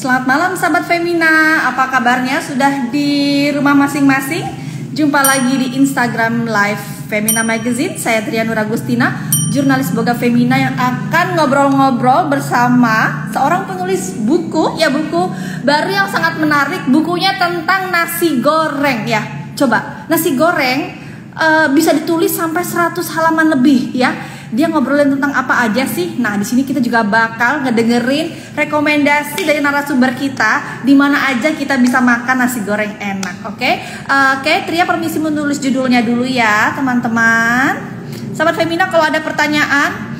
Selamat malam sahabat Femina, apa kabarnya? Sudah di rumah masing-masing? Jumpa lagi di Instagram Live Femina Magazine. Saya Triana Nuragustina, jurnalis Boga Femina yang akan ngobrol-ngobrol bersama seorang penulis buku, ya buku baru yang sangat menarik. Bukunya tentang nasi goreng ya. Coba, nasi goreng bisa ditulis sampai 100 halaman lebih ya. Dia ngobrolin tentang apa aja sih? Nah, di sini kita juga bakal ngedengerin rekomendasi dari narasumber kita di mana aja kita bisa makan nasi goreng enak. Oke, Tria permisi menulis judulnya dulu ya, teman-teman. Sahabat Femina, kalau ada pertanyaan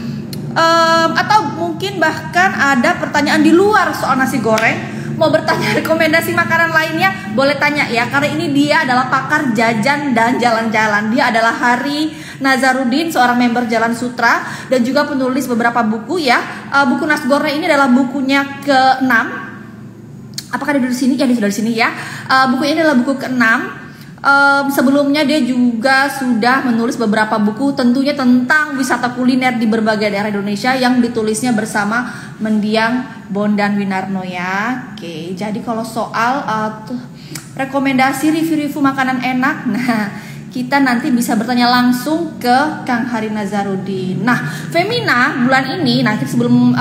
atau mungkin bahkan ada pertanyaan di luar soal nasi goreng, mau bertanya rekomendasi makanan lainnya, boleh tanya ya, karena ini dia adalah pakar jajan dan jalan-jalan. Dia adalah Hari Nazarudin, seorang member Jalan Sutra dan juga penulis beberapa buku ya. Buku nasi goreng ini adalah bukunya ke-6. Apakah ada di sini? Ya, sudah di sini ya. Buku ini adalah buku ke-6. Sebelumnya dia juga sudah menulis beberapa buku tentunya tentang wisata kuliner di berbagai daerah Indonesia yang ditulisnya bersama Mendiang Bondan Winarno ya. Oke, jadi kalau soal rekomendasi review-review makanan enak, nah kita nanti bisa bertanya langsung ke Kang Hari Nazarudin. Nah, Femina bulan ini, nah kita sebelum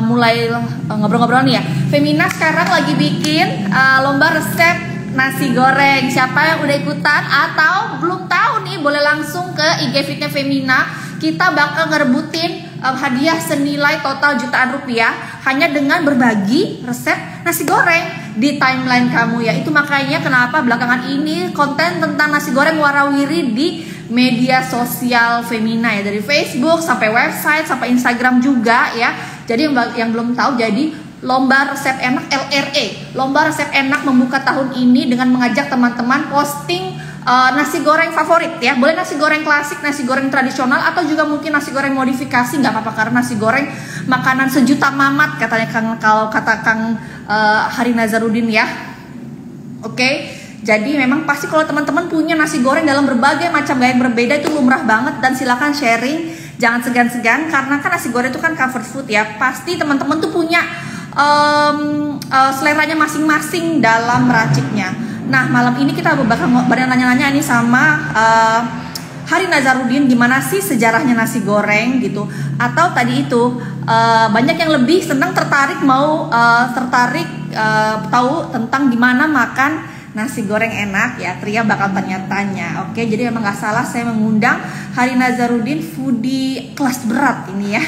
mulai ngobrol-ngobrol nih ya, Femina sekarang lagi bikin lomba resep nasi goreng. Siapa yang udah ikutan atau belum tahu nih, boleh langsung ke IG feed-nya Femina. Kita bakal ngerebutin hadiah senilai total jutaan rupiah hanya dengan berbagi resep nasi goreng di timeline kamu ya. Itu makanya kenapa belakangan ini konten tentang nasi goreng warawiri di media sosial Femina ya, dari Facebook sampai website sampai Instagram juga ya. Jadi yang belum tahu, jadi lomba resep enak LRE, lomba resep enak membuka tahun ini dengan mengajak teman-teman posting nasi goreng favorit ya. Boleh nasi goreng klasik, nasi goreng tradisional, atau juga mungkin nasi goreng modifikasi, nggak apa-apa, karena nasi goreng makanan sejuta mamat katanya kalau kata Kang Hari Nazarudin ya. Oke, jadi memang pasti kalau teman-teman punya nasi goreng dalam berbagai macam gaya yang berbeda, itu lumrah banget, dan silakan sharing, jangan segan-segan, karena kan nasi goreng itu kan comfort food ya. Pasti teman-teman tuh punya seleranya masing-masing dalam meraciknya. Nah, malam ini kita bakal nanya-nanya ini sama Hari Nazarudin, gimana sih sejarahnya nasi goreng gitu. Atau tadi itu banyak yang lebih senang tertarik tahu tentang gimana makan nasi goreng enak ya. Tria bakal tanya-tanya. Oke, jadi memang nggak salah saya mengundang Hari Nazarudin, foodie kelas berat ini ya.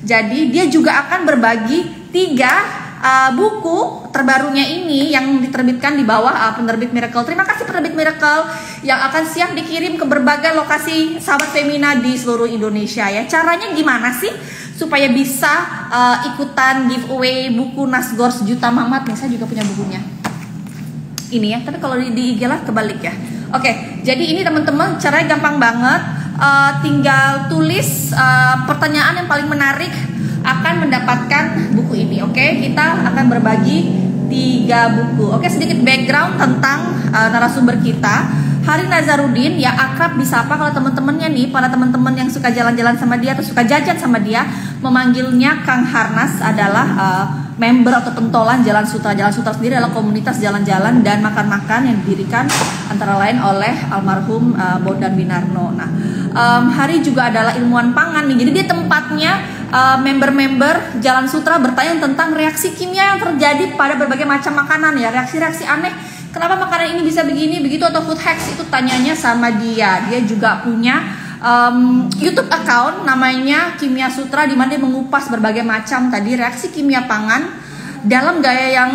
Jadi dia juga akan berbagi 3 buku terbarunya ini yang diterbitkan di bawah penerbit Miracle. Terima kasih penerbit Miracle yang akan siap dikirim ke berbagai lokasi sahabat Femina di seluruh Indonesia ya. Caranya gimana sih supaya bisa ikutan giveaway buku Nasgor Sejuta Mamat nih? Saya juga punya bukunya ini ya, tapi kalau di IG lah kebalik ya. Oke, jadi ini teman-teman caranya gampang banget. Tinggal tulis pertanyaan yang paling menarik akan mendapatkan buku ini. Oke, kita akan berbagi 3 buku. Oke, sedikit background tentang narasumber kita, Hari Nazarudin ya, akrab disapa kalau teman-temannya nih, para teman-teman yang suka jalan-jalan sama dia atau suka jajan sama dia, memanggilnya Kang Harnas, adalah member atau pentolan Jalan Sutra. Jalan Sutra sendiri adalah komunitas jalan-jalan dan makan-makan yang didirikan antara lain oleh almarhum Bondan Winarno. Nah, Hari juga adalah ilmuwan pangan nih, jadi dia tempatnya member-member Jalan Sutra bertanya tentang reaksi kimia yang terjadi pada berbagai macam makanan ya, reaksi-reaksi aneh. Kenapa makanan ini bisa begini, begitu, atau food hacks, itu tanyanya sama dia. Dia juga punya YouTube account namanya Kimia Sutra, di mana dia mengupas berbagai macam tadi reaksi kimia pangan dalam gaya yang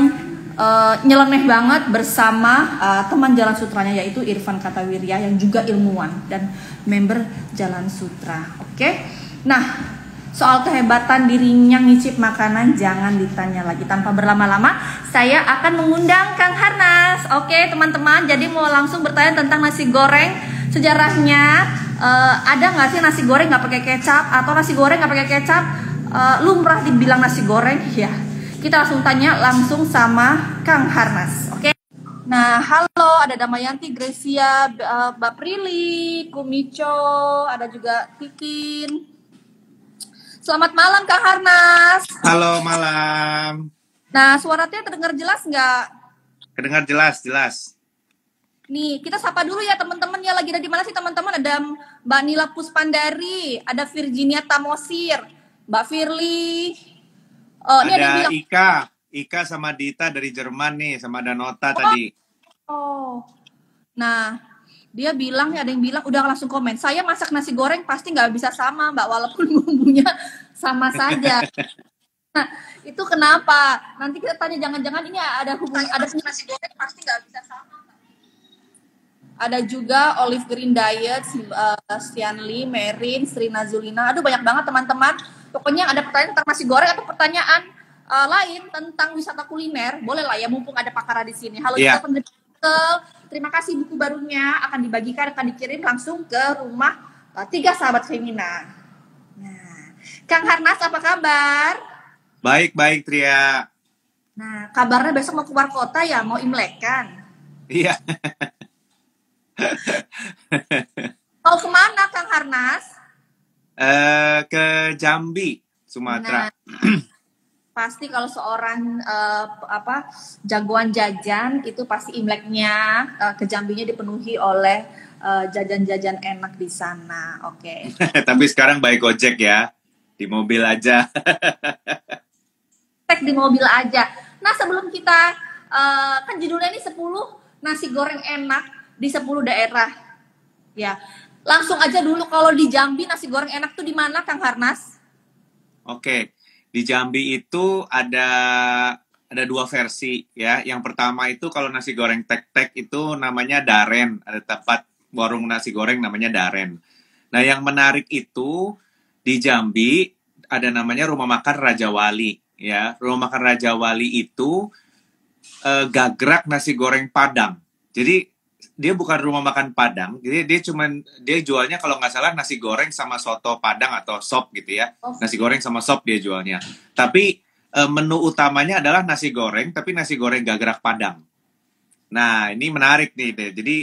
nyeleneh banget bersama teman Jalan Sutranya, yaitu Irfan Kartawirya yang juga ilmuwan dan member Jalan Sutra. Oke, nah soal kehebatan dirinya ngicip makanan jangan ditanya lagi. Tanpa berlama-lama, saya akan mengundang Kang Harnas. Oke teman-teman, jadi mau langsung bertanya tentang nasi goreng, sejarahnya. Ada nggak sih nasi goreng nggak pakai kecap, atau nasi goreng nggak pakai kecap lumrah dibilang nasi goreng ya? Kita langsung tanya langsung sama Kang Harnas. Oke. Nah, halo, ada Damayanti, Gracia, Mbak Prilly, Kumico, ada juga Tikin. Selamat malam Kak Harnas. Halo, malam. Nah, suaranya terdengar jelas nggak? Kedengar jelas, jelas. Nih, kita sapa dulu ya teman-teman ya. Lagi ada di mana sih teman-teman? Ada Mbak Nila Puspandari, ada Virginia Tamosir, Mbak Firly. Ini ada yang Ada bilang, Ika sama Dita dari Jerman nih, sama ada Nota tadi. oh, nah dia bilang, ada yang bilang, udah langsung komen. Saya masak nasi goreng pasti nggak bisa sama Mbak, walaupun bumbunya sama saja. Nah, itu kenapa? Nanti kita tanya, jangan-jangan ini ada hubungan, ada nasi goreng pasti nggak bisa sama. Ada juga Olive Green Diet, Stanley, Merin, Sri Nazulina. Aduh banyak banget teman-teman. Pokoknya ada pertanyaan tentang nasi goreng atau pertanyaan lain tentang wisata kuliner, boleh lah ya mumpung ada pakar di sini. Halo juga penerima. Terima kasih, buku barunya akan dibagikan, akan dikirim langsung ke rumah 3 sahabat Femina. Nah, Kang Harnas apa kabar? Baik Tria. Nah, kabarnya besok mau keluar kota ya, mau Imlek kan? Iya. Mau kemana Kang Harnas? Ke Jambi, Sumatera. Nah, pasti kalau seorang jagoan jajan itu pasti Imleknya ke Jambinya dipenuhi oleh jajan-jajan enak di sana. Oke. Tapi sekarang by Gojek ya, di mobil aja. Tek di mobil aja. Nah, sebelum kita kan judulnya ini 10 nasi goreng enak di 10 daerah. Ya. Langsung aja dulu, kalau di Jambi nasi goreng enak tuh di mana Kang Harnas? Oke. Di Jambi itu ada 2 versi ya. Yang pertama itu kalau nasi goreng tek-tek itu namanya Daren. Ada tempat warung nasi goreng namanya Daren. Nah, yang menarik itu di Jambi ada namanya Rumah Makan Raja Wali ya. Rumah Makan Raja Wali itu gagrak nasi goreng Padang. Jadi dia bukan rumah makan Padang, jadi dia jualnya kalau nggak salah nasi goreng sama soto Padang atau sop gitu ya. Nasi goreng sama sop dia jualnya. Tapi menu utamanya adalah nasi goreng, tapi nasi goreng gagrak Padang. Nah, ini menarik nih deh. Jadi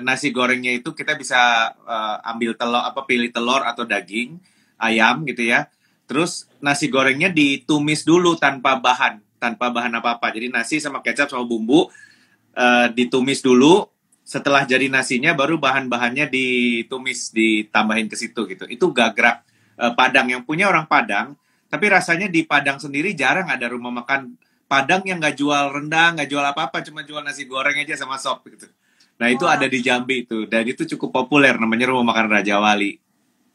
nasi gorengnya itu kita bisa ambil telur, pilih telur atau daging ayam gitu ya. Terus nasi gorengnya ditumis dulu tanpa bahan apa-apa. Jadi nasi sama kecap sama bumbu ditumis dulu. Setelah jadi nasinya baru bahan-bahannya ditumis, ditambahin ke situ gitu. Itu gagrak Padang, yang punya orang Padang. Tapi rasanya di Padang sendiri jarang ada rumah makan Padang yang nggak jual rendang, nggak jual apa-apa, cuma jual nasi goreng aja sama sop gitu. Nah, itu ada di Jambi itu, dan itu cukup populer, namanya Rumah Makan Raja Wali.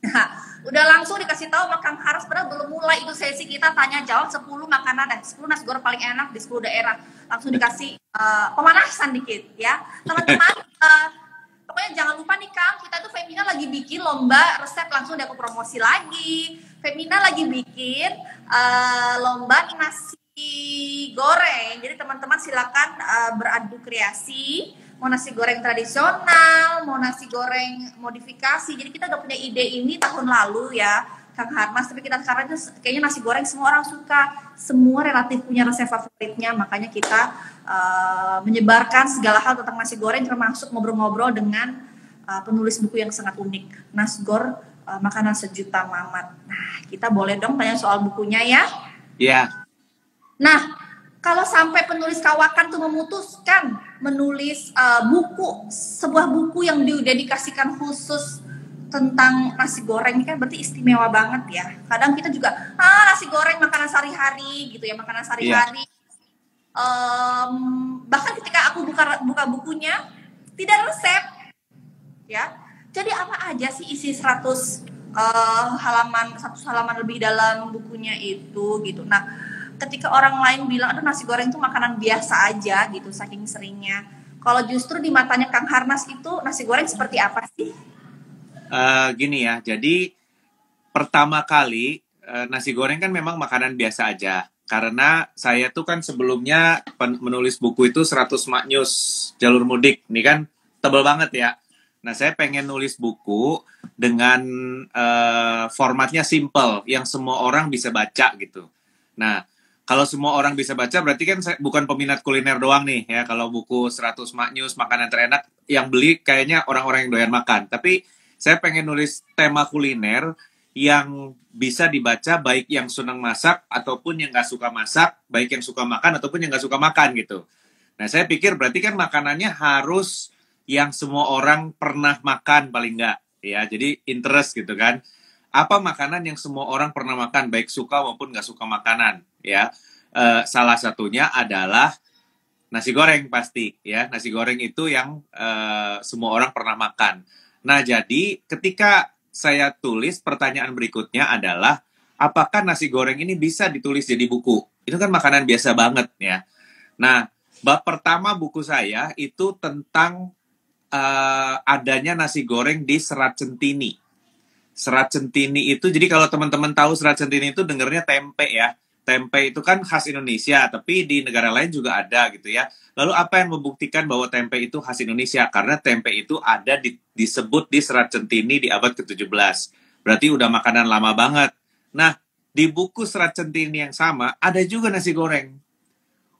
Nah, udah langsung dikasih tahu sama Kang Harnas, padahal belum mulai itu sesi kita tanya jawab 10 makanan dan 10 nasi goreng paling enak di 10 daerah. Langsung dikasih pemanasan dikit ya. Teman-teman, pokoknya jangan lupa nih Kang, kita tuh Femina lagi bikin lomba resep, langsung aku promosi lagi. Femina lagi bikin lomba nasi goreng. Jadi teman-teman silakan beradu kreasi. Mau nasi goreng tradisional, mau nasi goreng modifikasi. Jadi kita udah punya ide ini tahun lalu ya, Kang Harnas. Tapi kita sekarang kayaknya nasi goreng semua orang suka. Semua relatif punya resep favoritnya. Makanya kita menyebarkan segala hal tentang nasi goreng, termasuk ngobrol-ngobrol dengan penulis buku yang sangat unik. Nasgor, Makanan Sejuta Mamat. Nah, kita boleh dong tanya soal bukunya ya? Iya. Nah, kalau sampai penulis Kawakan tuh memutuskan menulis sebuah buku yang didedikasikan khusus tentang nasi goreng, ini kan berarti istimewa banget ya. Kadang kita juga nasi goreng makanan sehari-hari gitu ya, makanan sehari-hari. Bahkan ketika aku buka bukunya tidak resep ya. Jadi apa aja sih isi 100 halaman lebih dalam bukunya itu gitu. Nah, ketika orang lain bilang, aduh nasi goreng itu makanan biasa aja gitu, saking seringnya. Kalau justru di matanya Kang Harnas itu nasi goreng seperti apa sih? Gini ya, jadi pertama kali nasi goreng kan memang makanan biasa aja. Karena saya tuh kan sebelumnya menulis buku itu 100 Maknyus Jalur Mudik. Ini kan tebal banget ya. Nah, saya pengen nulis buku dengan formatnya simple, yang semua orang bisa baca gitu. Nah, kalau semua orang bisa baca, berarti kan saya bukan peminat kuliner doang nih ya. Kalau buku 100 Maknyus, makanan terenak, yang beli kayaknya orang-orang yang doyan makan. Tapi saya pengen nulis tema kuliner yang bisa dibaca baik yang senang masak ataupun yang nggak suka masak, baik yang suka makan ataupun yang nggak suka makan gitu. Nah, saya pikir berarti kan makanannya harus yang semua orang pernah makan paling nggak, ya. Jadi interest gitu kan. Apa makanan yang semua orang pernah makan, baik suka maupun nggak suka makanan, ya. Salah satunya adalah nasi goreng pasti, ya. Nasi goreng itu yang semua orang pernah makan. Nah, jadi ketika saya tulis, pertanyaan berikutnya adalah, apakah nasi goreng ini bisa ditulis jadi buku? Itu kan makanan biasa banget, ya. Nah, bab pertama buku saya itu tentang adanya nasi goreng di Serat Centini. Serat Centini itu, jadi kalau teman-teman tahu Serat Centini itu dengernya tempe ya. Tempe itu kan khas Indonesia, tapi di negara lain juga ada gitu ya. Lalu apa yang membuktikan bahwa tempe itu khas Indonesia? Karena tempe itu ada disebut di Serat Centini di abad ke-17. Berarti udah makanan lama banget. Nah, di buku Serat Centini yang sama, ada juga nasi goreng.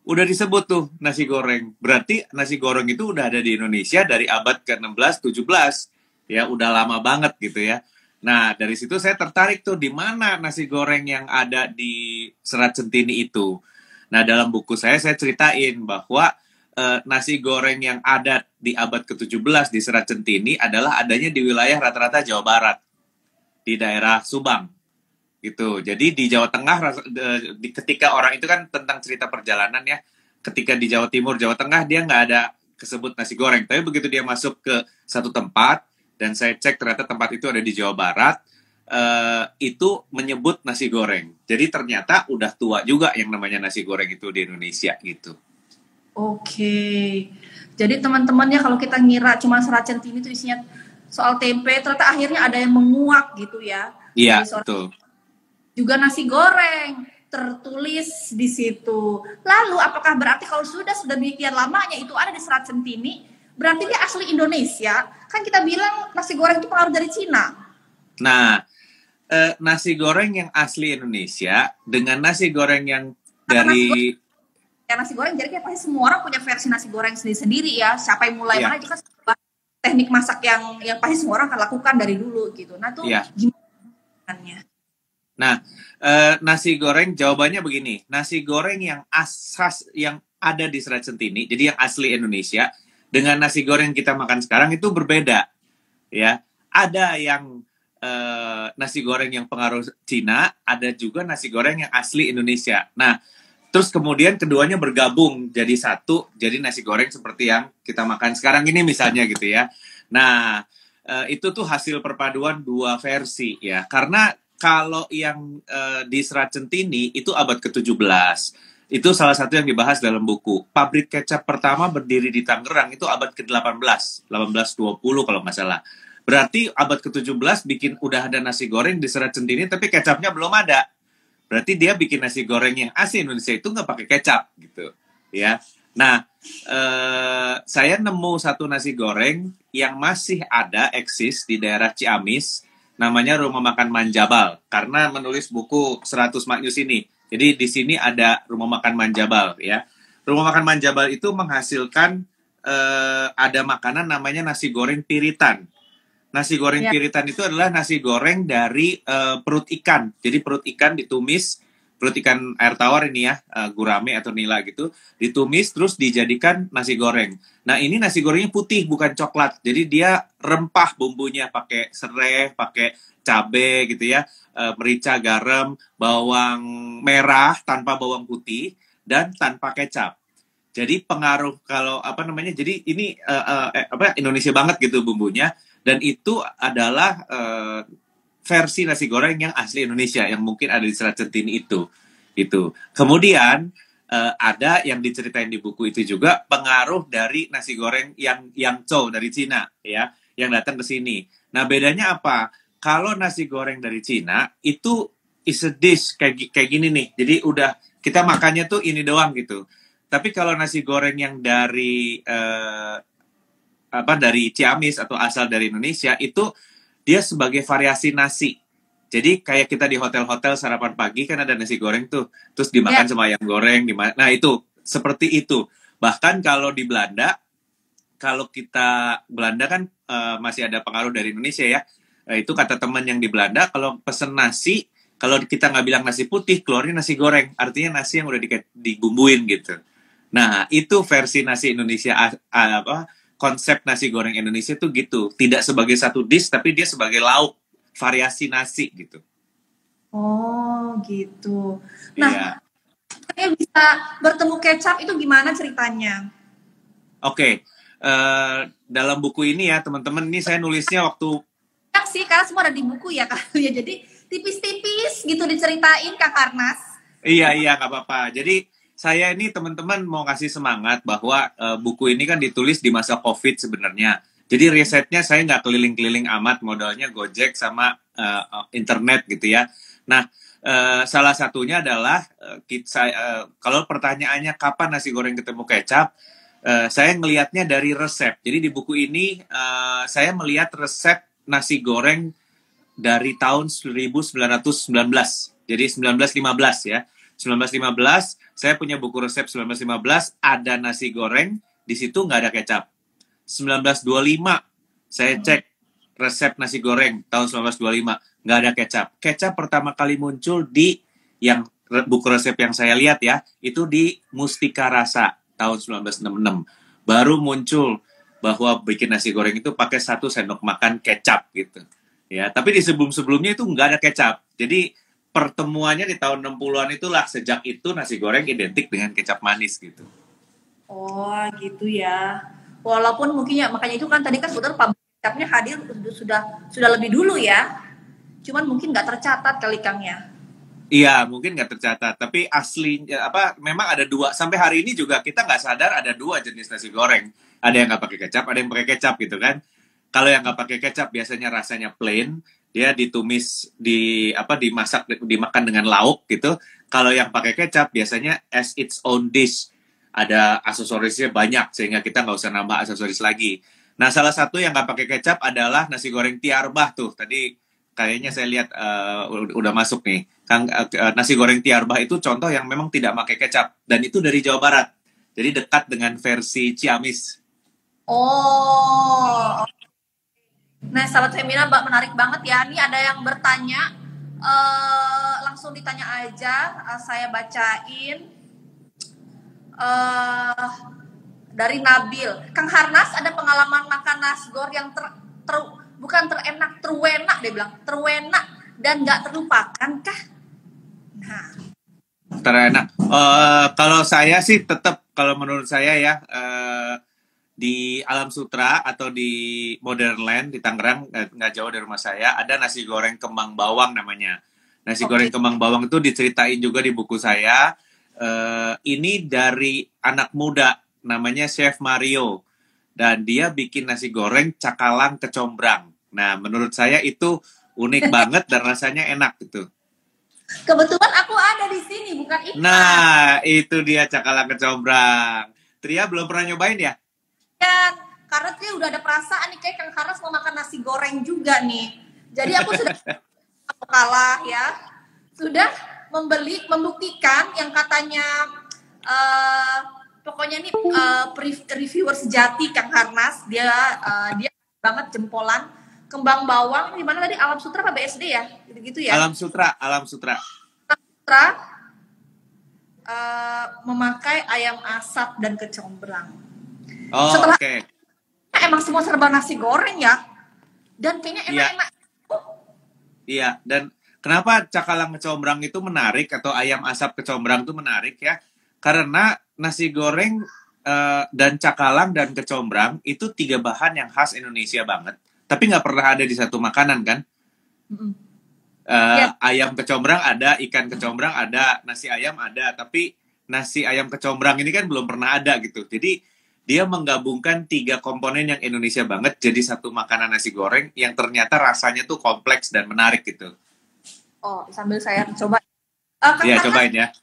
Udah disebut tuh nasi goreng. Berarti nasi goreng itu udah ada di Indonesia dari abad ke-16, 17. Ya, udah lama banget gitu ya. Nah, dari situ saya tertarik tuh di mana nasi goreng yang ada di Serat Centini itu. Nah, dalam buku saya ceritain bahwa nasi goreng yang ada di abad ke-17 di Serat Centini adalah adanya di wilayah rata-rata Jawa Barat, di daerah Subang. Gitu. Jadi di Jawa Tengah, ketika orang itu kan tentang cerita perjalanan ya, ketika di Jawa Timur, Jawa Tengah dia nggak ada kesebut nasi goreng. Tapi begitu dia masuk ke satu tempat, dan saya cek ternyata tempat itu ada di Jawa Barat, itu menyebut nasi goreng. Jadi ternyata udah tua juga yang namanya nasi goreng itu di Indonesia gitu. Oke. Jadi teman-temannya kalau kita ngira cuma Serat Centini itu isinya soal tempe, ternyata akhirnya ada yang menguak gitu ya. Iya, betul. Juga nasi goreng tertulis di situ. Lalu apakah berarti kalau sudah demikian lamanya itu ada di Serat Centini, berarti dia asli Indonesia? Kan kita bilang nasi goreng itu pengaruh dari Cina. Nah, nasi goreng yang asli Indonesia dengan nasi goreng yang dari nasi goreng jadi kayak pasti semua orang punya versi nasi goreng sendiri-sendiri ya. Siapa yang mulai mana itu kan teknik masak yang pasti semua orang akan lakukan dari dulu gitu. Nah, tuh gimana? Nah, nasi goreng jawabannya begini. Nasi goreng yang asas yang ada di Serat Centini, jadi yang asli Indonesia dengan nasi goreng kita makan sekarang itu berbeda. Ya, ada yang nasi goreng yang pengaruh Cina, ada juga nasi goreng yang asli Indonesia. Nah, terus kemudian keduanya bergabung jadi satu, jadi nasi goreng seperti yang kita makan sekarang ini misalnya gitu ya. Nah, itu tuh hasil perpaduan dua versi ya. Karena kalau yang di Serat Centini itu abad ke-17. Itu salah satu yang dibahas dalam buku. Pabrik kecap pertama berdiri di Tangerang itu abad ke-18, 1820 kalau nggak salah. Berarti abad ke-17 udah ada nasi goreng di Serat Centini tapi kecapnya belum ada. Berarti dia bikin nasi goreng yang asli Indonesia itu nggak pakai kecap gitu, ya. Nah, saya nemu satu nasi goreng yang masih ada eksis di daerah Ciamis, namanya Rumah Makan Manjabal. Karena menulis buku 100 Maknyus ini, jadi di sini ada Rumah Makan Manjabal, ya. Rumah Makan Manjabal itu menghasilkan ada makanan namanya nasi goreng piritan. Nasi goreng piritan itu adalah nasi goreng dari perut ikan. Jadi perut ikan ditumis, perut ikan air tawar ini ya, gurame atau nila gitu, ditumis terus dijadikan nasi goreng. Nah, ini nasi gorengnya putih bukan coklat. Jadi dia rempah bumbunya, pakai serai, pakai cabe gitu ya, merica, garam, bawang merah tanpa bawang putih dan tanpa kecap. Jadi pengaruh kalau jadi ini Indonesia banget gitu bumbunya. Dan itu adalah versi nasi goreng yang asli Indonesia yang mungkin ada di Serat Centini itu. Kemudian ada yang diceritain di buku itu juga pengaruh dari nasi goreng yang Yangzhou dari Cina ya, yang datang ke sini. Nah, bedanya apa? Kalau nasi goreng dari Cina itu is a dish kayak gini nih. Jadi udah kita makannya tuh ini doang gitu. Tapi kalau nasi goreng yang dari dari Ciamis atau asal dari Indonesia itu dia sebagai variasi nasi. Jadi kayak kita di hotel-hotel sarapan pagi kan ada nasi goreng tuh, terus dimakan sama ayam goreng. Nah itu seperti itu. Bahkan kalau di Belanda, kalau kita Belanda kan masih ada pengaruh dari Indonesia ya. Itu kata teman yang di Belanda, kalau pesen nasi, kalau kita nggak bilang nasi putih, keluarnya nasi goreng. Artinya nasi yang udah dibumbuin gitu. Nah, itu versi nasi Indonesia, konsep nasi goreng Indonesia tuh gitu. Tidak sebagai satu dish, tapi dia sebagai lauk, variasi nasi gitu. Oh, gitu. Iya. Nah, saya bisa bertemu kecap itu gimana ceritanya? Oke. Dalam buku ini ya, teman-teman, ini saya nulisnya waktu Banyak sih, karena semua ada di buku ya, Kak. Ya, jadi tipis-tipis gitu diceritain, Kak Karnas. Iya, nggak apa-apa. Jadi saya ini teman-teman mau kasih semangat bahwa buku ini kan ditulis di masa COVID sebenarnya. Jadi risetnya saya nggak keliling-keliling amat, modalnya Gojek sama internet gitu ya. Nah, salah satunya adalah kalau pertanyaannya kapan nasi goreng ketemu kecap, saya ngelihatnya dari resep. Jadi di buku ini saya melihat resep nasi goreng dari tahun 1919. Jadi 1915 ya. 1915, saya punya buku resep 1915, ada nasi goreng, di situ nggak ada kecap. 1925, saya cek resep nasi goreng tahun 1925, nggak ada kecap. Kecap pertama kali muncul di yang buku resep yang saya lihat ya, itu di Mustika Rasa tahun 1966. Baru muncul bahwa bikin nasi goreng itu pakai 1 sendok makan kecap gitu. Ya, tapi di sebelum-sebelumnya itu nggak ada kecap. Jadi pertemuannya di tahun 60-an itulah, sejak itu nasi goreng identik dengan kecap manis gitu. Oh, gitu ya. Walaupun mungkin ya, makanya itu kan tadi kan sebetulnya pabrik kecapnya hadir sudah lebih dulu ya. Cuman mungkin nggak tercatat kali Kang ya. Iya, mungkin nggak tercatat, tapi asli memang ada 2 sampai hari ini juga kita nggak sadar ada 2 jenis nasi goreng. Ada yang nggak pakai kecap, ada yang pakai kecap gitu kan. Kalau yang nggak pakai kecap biasanya rasanya plain, dia ditumis dimasak dimakan dengan lauk gitu. Kalau yang pakai kecap biasanya as its own dish, ada aksesorisnya banyak sehingga kita nggak usah nambah aksesoris lagi. Nah, salah satu yang nggak pakai kecap adalah nasi goreng tiarbah tuh. Tadi kayaknya saya lihat udah masuk nih. Nasi goreng tiarbah itu contoh yang memang tidak pakai kecap dan itu dari Jawa Barat. Jadi dekat dengan versi Ciamis. Oh. Nah, sahabat Femina menarik banget ya. Ini ada yang bertanya, langsung ditanya aja. Saya bacain dari Nabil. Kang Harnas, ada pengalaman makan nasgor yang bukan terenak, terwenak, dia bilang terwenak dan nggak terlupakan kah? Nah, Terenak. Kalau saya sih tetap, kalau menurut saya ya, di Alam Sutra atau di Modern Land di Tangerang, nggak jauh dari rumah saya, ada nasi goreng kembang bawang namanya. Nasi goreng kembang bawang itu diceritain juga di buku saya. Ini dari anak muda, namanya Chef Mario. Dan dia bikin nasi goreng cakalang kecombrang. Nah, menurut saya itu unik banget dan rasanya enak gitu. Kebetulan aku ada di sini, bukan iklan. Nah, itu dia cakalang kecombrang. Tria belum pernah nyobain ya? Ya, karena Tria udah ada perasaan nih, kayak Kang Harnas mau makan nasi goreng juga nih. Jadi aku sudah kalah ya. Sudah membuktikan yang katanya pokoknya nih reviewer sejati Kang Harnas, dia banget jempolan kembang bawang di mana tadi Alam Sutra apa BSD ya? Gitu-gitu ya. Alam Sutra. Memakai ayam asap dan kecombrang. Oh, setelah okay. Emang semua serba nasi goreng ya, dan kayaknya enak-enak. Iya, dan kenapa cakalang kecombrang itu menarik atau ayam asap kecombrang itu menarik ya? Karena nasi goreng dan cakalang dan kecombrang itu 3 bahan yang khas Indonesia banget, tapi nggak pernah ada di satu makanan kan? Ayam kecombrang ada, ikan kecombrang ada, nasi ayam ada, tapi nasi ayam kecombrang ini kan belum pernah ada gitu. Jadi dia menggabungkan 3 komponen yang Indonesia banget jadi satu makanan nasi goreng yang ternyata rasanya tuh kompleks dan menarik gitu. Oh, sambil saya coba. Iya, cobain ya.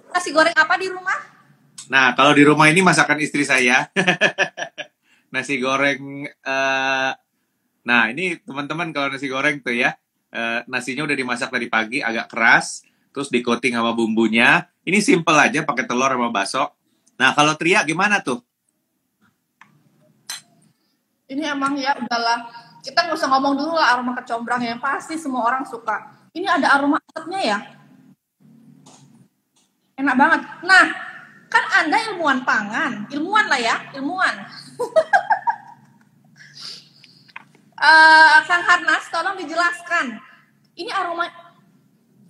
Nasi goreng apa di rumah? Nah, kalau di rumah ini masakan istri saya. Nasi goreng, nah ini teman-teman kalau nasi goreng tuh ya, nasinya udah dimasak dari pagi, agak keras, terus di coating sama bumbunya. Ini simple aja, pakai telur sama bakso. Nah, kalau Tria gimana tuh? Ini emang ya udahlah kita nggak usah ngomong dulu lah aroma kecombrang yang pasti semua orang suka. Ini ada aroma asapnya ya, enak banget. Nah, kan Anda ilmuwan pangan, ilmuwan lah ya, ilmuwan. Kang Harnas, tolong dijelaskan. Ini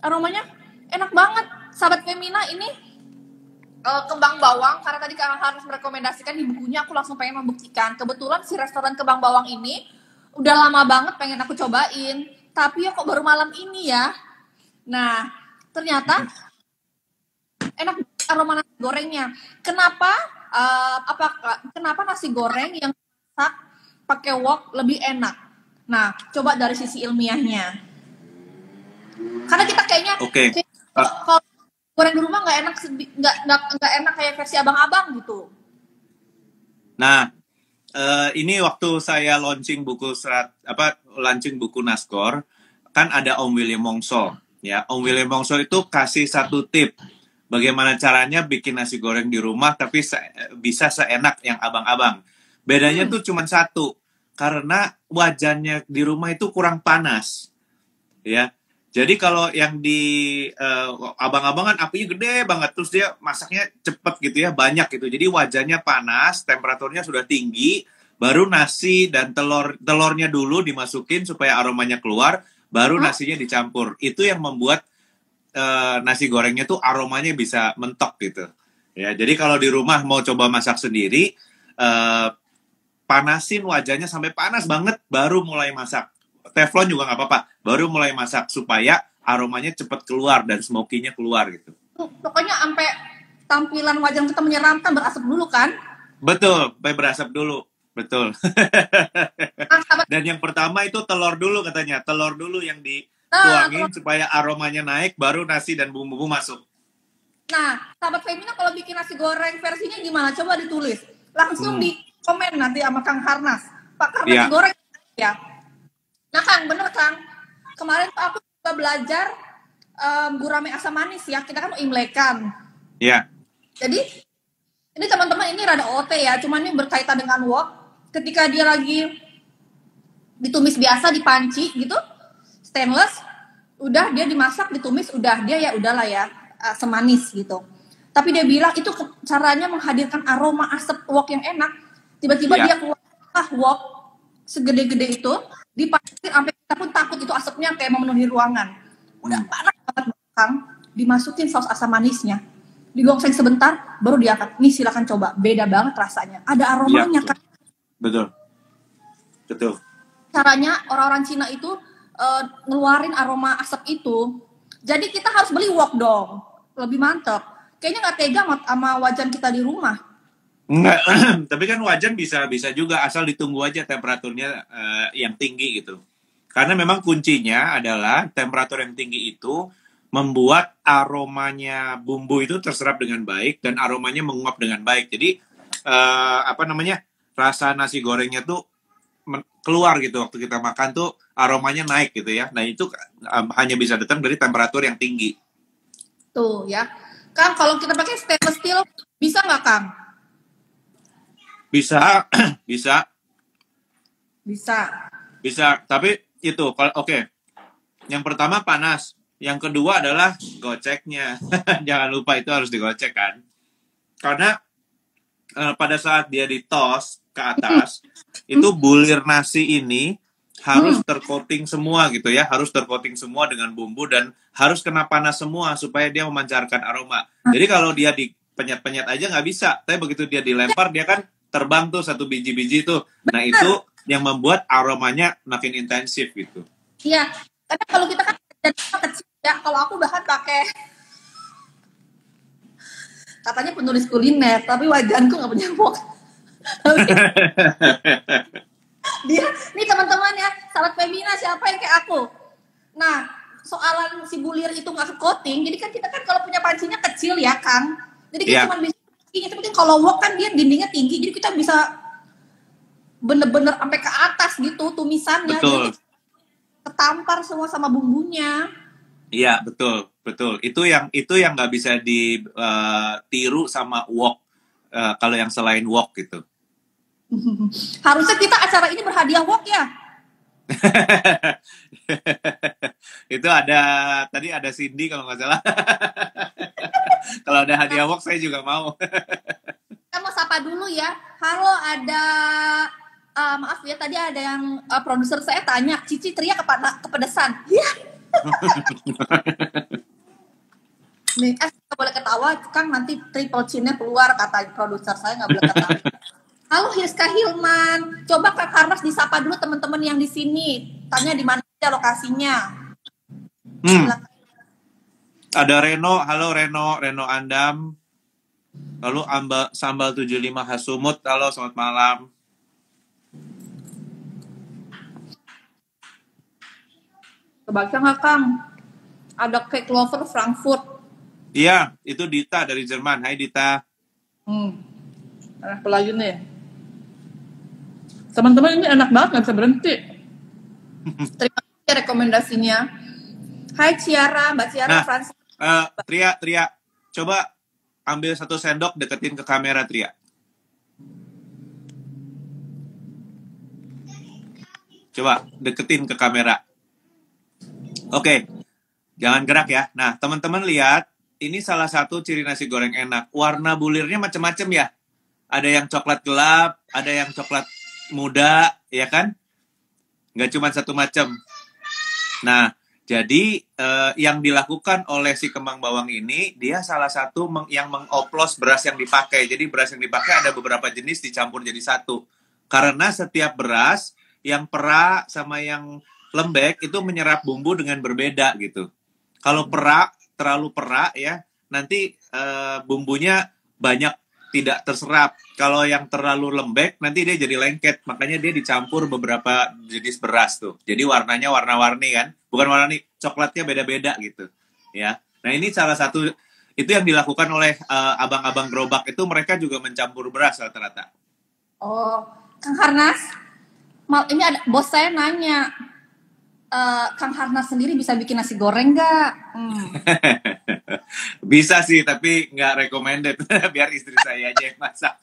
aromanya enak banget, sahabat Femina. Ini kembang bawang, karena tadi Kang Harnas merekomendasikan di bukunya, aku langsung pengen membuktikan. Kebetulan si restoran kembang bawang ini udah lama banget pengen aku cobain, tapi ya kok baru malam ini ya. Nah, ternyata enak aroma nasi gorengnya. Kenapa? Kenapa nasi goreng yang masak pakai wok lebih enak? Nah, coba dari sisi ilmiahnya. Karena kita kayaknya kalau goreng di rumah nggak enak kayak versi abang-abang gitu. Nah, ini waktu saya launching buku Naskor, kan ada Om William Mongso. Ya, Om William Mongso itu kasih satu tip bagaimana caranya bikin nasi goreng di rumah tapi bisa seenak yang abang-abang. Bedanya tuh cuma satu, karena wajannya di rumah itu kurang panas. Ya. Jadi kalau yang di abang-abang kan apinya gede banget, terus dia masaknya cepet gitu ya, banyak gitu. Jadi wajannya panas, temperaturnya sudah tinggi, baru nasi dan telurnya dulu dimasukin supaya aromanya keluar, baru nasinya dicampur. Itu yang membuat nasi gorengnya tuh aromanya bisa mentok gitu. Ya, jadi kalau di rumah mau coba masak sendiri, panasin wajahnya sampai panas banget, baru mulai masak. Teflon juga nggak apa-apa, baru mulai masak supaya aromanya cepat keluar dan smoky-nya keluar gitu. Pokoknya sampai tampilan wajah kita menyeramkan, berasap dulu kan? Betul, sampai berasap dulu. Betul. Dan yang pertama itu telur dulu katanya, telur dulu yang dituangin supaya aromanya naik, baru nasi dan bumbu-bumbu masuk. Nah, sahabat Femina kalau bikin nasi goreng versinya gimana? Coba ditulis. Langsung di komen nanti sama Kang Harnas. Pak Kang nasi goreng ya. Nah Kang, bener Kang. Kemarin aku juga belajar gurame asam manis ya. Kita kan imlekan. Iya. Jadi ini teman-teman ini rada OT ya. Cuman ini berkaitan dengan wok. Ketika dia lagi ditumis biasa di panci gitu, stainless, udah dia dimasak, ditumis, udah dia ya udahlah ya semanis gitu. Tapi dia bilang itu caranya menghadirkan aroma asap wok yang enak. Tiba-tiba dia keluar wok segede-gede itu, dipancing sampai kita pun takut itu asapnya kayak memenuhi ruangan. Udah panas banget Kang, dimasukin saus asam manisnya, digongseng sebentar, baru diangkat. Nih silakan coba, beda banget rasanya. Ada aromanya kan? Betul. Caranya orang-orang Cina itu ngeluarin aroma asap itu. Jadi kita harus beli wok dong, lebih mantap. Kayaknya nggak tega sama wajan kita di rumah. Enggak, tapi kan wajan bisa juga asal ditunggu aja temperaturnya yang tinggi gitu. Karena memang kuncinya adalah temperatur yang tinggi itu membuat aromanya bumbu itu terserap dengan baik dan aromanya menguap dengan baik. Jadi rasa nasi gorengnya tuh keluar gitu waktu kita makan tuh aromanya naik gitu ya. Nah itu hanya bisa datang dari temperatur yang tinggi. Tuh ya, Kang, kalau kita pakai stainless steel bisa nggak Kang? Bisa. Tapi itu oke. Yang pertama panas, yang kedua adalah goceknya. Jangan lupa itu harus digocek kan. Karena pada saat dia ditos ke atas, itu bulir nasi ini harus tercoating semua gitu ya, harus tercoating semua dengan bumbu dan harus kena panas semua supaya dia memancarkan aroma. Jadi kalau dia dipenyet-penyet aja nggak bisa, tapi begitu dia dilempar dia kan terbang tuh satu biji-biji tuh. Nah itu yang membuat aromanya makin intensif gitu. Iya, karena kalau kita kan kecil ya, kalau aku bahkan pakai katanya penulis kuliner, tapi wajanku nggak punya wok. Dia, nih teman-teman ya, sahabat Femina siapa yang kayak aku? Nah, soalan si bulir itu nggak coating, jadi kan kita kan kalau punya pancinya kecil ya Kang, jadi kita cuma bisa ini, tapi kalau wok kan dia dindingnya tinggi, jadi kita bisa bener-bener sampai ke atas gitu tumisannya, jadi ketampar semua sama bumbunya. Iya betul. Itu yang nggak bisa ditiru sama wok kalau yang selain wok gitu. Harusnya kita acara ini berhadiah wok ya. Itu ada, tadi ada Cindy kalau nggak salah. Kalau ada hadiah box saya juga mau. Kita mau sapa dulu ya. Halo, ada maaf ya, tadi ada yang produser saya tanya, Cici teriak kepedesan. Iya. Nih, nggak boleh ketawa, Kang, nanti triple chin-nya keluar, kata produser saya, nggak boleh ketawa. Halo Hirska Hilman, coba Kak Karnas disapa dulu teman-teman yang di sini. Tanya di mana aja lokasinya. Silakan. Ada Reno, halo Reno, Reno Andam. Lalu Sambal 75 Hasumut, halo selamat malam. Kebaca nggak Kang? Ada cake lover Frankfurt. Iya, itu Dita dari Jerman. Hai Dita. Anak pelayu nih. Teman-teman ini enak banget, nggak bisa berhenti. Terima kasih rekomendasinya. Hai Ciara, Mbak Ciara, Nah, Francis. Tria, coba ambil 1 sendok, deketin ke kamera, Tria. Coba deketin ke kamera. Oke, jangan gerak ya. Nah, teman-teman lihat, ini salah satu ciri nasi goreng enak. Warna bulirnya macam-macam ya. Ada yang coklat gelap, ada yang coklat muda, ya kan? Nggak cuma satu macam. Nah, jadi yang dilakukan oleh si kembang bawang ini, dia salah satu yang mengoplos beras yang dipakai. Jadi beras yang dipakai ada beberapa jenis dicampur jadi satu. Karena setiap beras, yang perak sama yang lembek itu menyerap bumbu dengan berbeda gitu. Kalau perak, terlalu perak ya, nanti bumbunya banyak tidak terserap. Kalau yang terlalu lembek, nanti dia jadi lengket. Makanya dia dicampur beberapa jenis beras tuh. Jadi warnanya warna-warni kan. Bukan warna-warni, coklatnya beda-beda gitu. Ya. Nah ini salah satu, itu yang dilakukan oleh abang-abang gerobak itu, mereka juga mencampur beras rata-rata. Oh, Kang Harnas, ini ada bos saya nanya, Kang Harnas sendiri bisa bikin nasi goreng nggak? Bisa sih, tapi nggak recommended. Biar istri saya aja yang masak.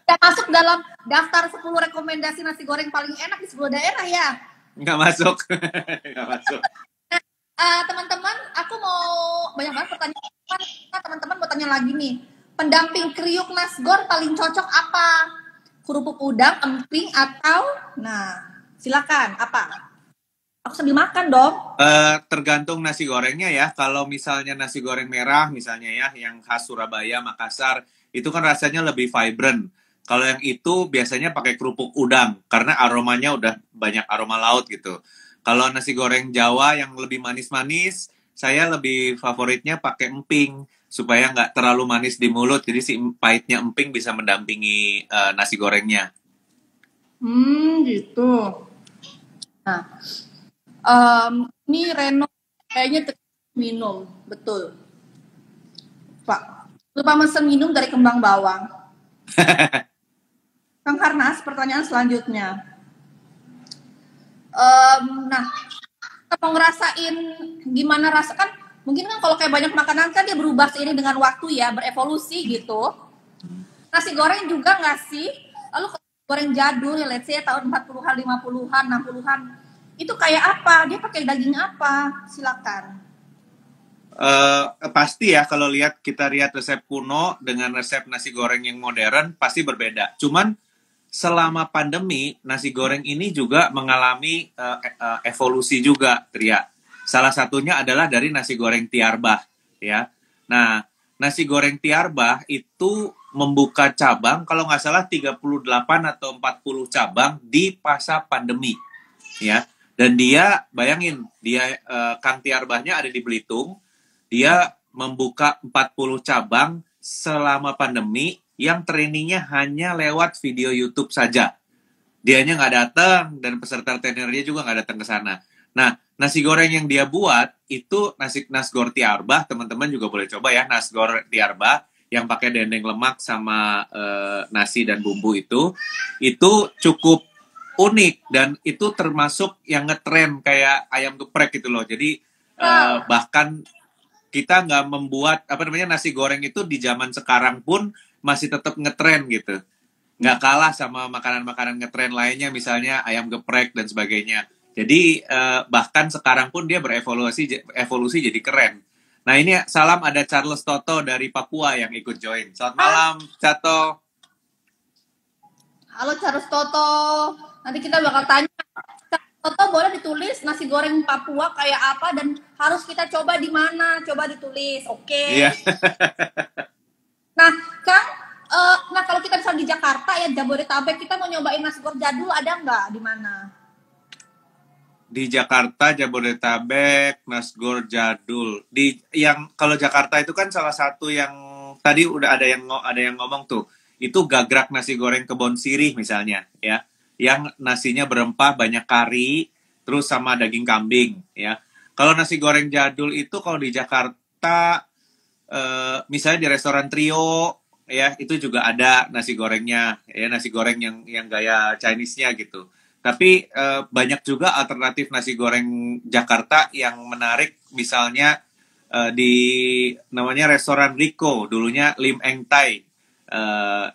Nggak masuk dalam daftar 10 rekomendasi nasi goreng paling enak di 10 daerah ya? Nggak masuk. Nggak masuk. Teman-teman, aku mau banyak banget pertanyaan. Teman-teman mau tanya lagi nih. Pendamping kriuk nasgor paling cocok apa? Kerupuk udang, emping, atau? Nah, silakan. Apa? Aku sambil makan dong. Tergantung nasi gorengnya ya. Kalau misalnya nasi goreng merah misalnya ya, yang khas Surabaya, Makassar, itu kan rasanya lebih vibrant. Kalau yang itu biasanya pakai kerupuk udang, karena aromanya udah banyak aroma laut gitu. Kalau nasi goreng Jawa yang lebih manis-manis, saya lebih favoritnya pakai emping, supaya nggak terlalu manis di mulut. Jadi si pahitnya emping bisa mendampingi nasi gorengnya. Gitu. Nah, ini Reno kayaknya minum, betul. Pak, lupa mesen minum dari kembang bawang. Kang Harnas, pertanyaan selanjutnya. Nah, kita mau ngerasain gimana rasakan? Mungkin kan kalau kayak banyak makanan kan dia berubah seiring dengan waktu ya, berevolusi gitu. Nasi goreng juga nggak sih? Lalu goreng jadul ya, let's say tahun 40-an, 50-an, 60-an. Itu kayak apa? Dia pakai daging apa? Silakan. Pasti ya, kalau kita lihat resep kuno dengan resep nasi goreng yang modern pasti berbeda. Cuman selama pandemi nasi goreng ini juga mengalami evolusi juga, Tria. Salah satunya adalah dari nasi goreng Tiarbah, ya. Nah, nasi goreng Tiarbah itu membuka cabang, kalau nggak salah 38 atau 40 cabang di masa pandemi, ya. Dan dia, bayangin, dia Kang Tiarbahnya ada di Belitung, dia membuka 40 cabang selama pandemi, yang trainingnya hanya lewat video YouTube saja. Dianya nggak datang, dan peserta trainernya juga nggak datang ke sana. Nah, nasi goreng yang dia buat, itu nasgor Tiarbah, teman-teman juga boleh coba ya, nasgor Tiarbah, yang pakai dendeng lemak sama nasi dan bumbu itu cukup unik, dan itu termasuk yang ngetren kayak ayam geprek gitu loh. Jadi bahkan kita nggak membuat nasi goreng itu di zaman sekarang pun masih tetap ngetren gitu. nggak kalah sama makanan-makanan ngetren lainnya, misalnya ayam geprek dan sebagainya. Jadi bahkan sekarang pun dia evolusi jadi keren. Nah ini salam, ada Charles Toto dari Papua yang ikut join. Selamat malam, Cato. Halo Charles Toto, nanti kita bakal tanya. Charles Toto boleh ditulis nasi goreng Papua kayak apa dan harus kita coba di mana? Coba ditulis, oke? Iya. Nah, Kang, nah kalau kita misal di Jakarta ya Jabodetabek, kita mau nyobain nasi goreng jadul ada nggak di mana? Di Jakarta, Jabodetabek, Nasgor Jadul. Di yang kalau Jakarta itu kan salah satu yang tadi udah ada yang ngomong tuh. Itu gagrak nasi goreng Kebon Sirih misalnya, ya. Yang nasinya berempah, banyak kari, terus sama daging kambing, ya. Kalau nasi goreng jadul itu kalau di Jakarta misalnya di restoran Trio, ya, itu juga ada nasi gorengnya, ya, nasi goreng yang gaya Chinese-nya gitu. Tapi banyak juga alternatif nasi goreng Jakarta yang menarik, misalnya di namanya restoran Rico, dulunya Lim Eng Tai.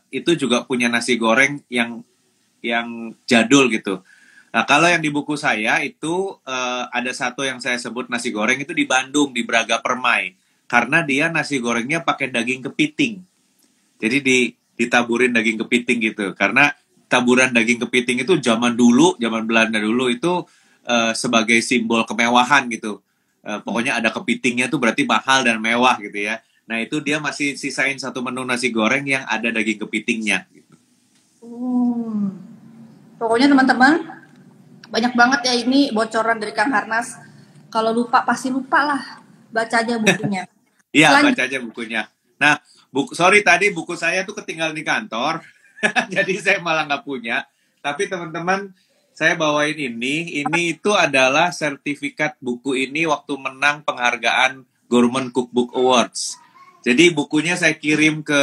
Itu juga punya nasi goreng yang jadul gitu. Nah, kalau yang di buku saya itu ada satu yang saya sebut nasi goreng itu di Bandung, di Braga Permai. Karena dia nasi gorengnya pakai daging kepiting. Jadi ditaburin daging kepiting gitu. Karena taburan daging kepiting itu zaman Belanda dulu itu sebagai simbol kemewahan gitu. Pokoknya ada kepitingnya tuh berarti mahal dan mewah gitu ya. Nah itu dia masih sisain satu menu nasi goreng yang ada daging kepitingnya. Gitu. Pokoknya teman-teman, banyak banget ya ini bocoran dari Kang Harnas. Kalau lupa pasti lupa lah. Baca aja bukunya. Iya, baca aja bukunya. Nah, sorry tadi buku saya tuh ketinggalan di kantor. Jadi saya malah nggak punya. Tapi teman-teman, saya bawain ini. Ini itu adalah sertifikat buku ini waktu menang penghargaan Gourmet Cookbook Awards. Jadi bukunya saya kirim ke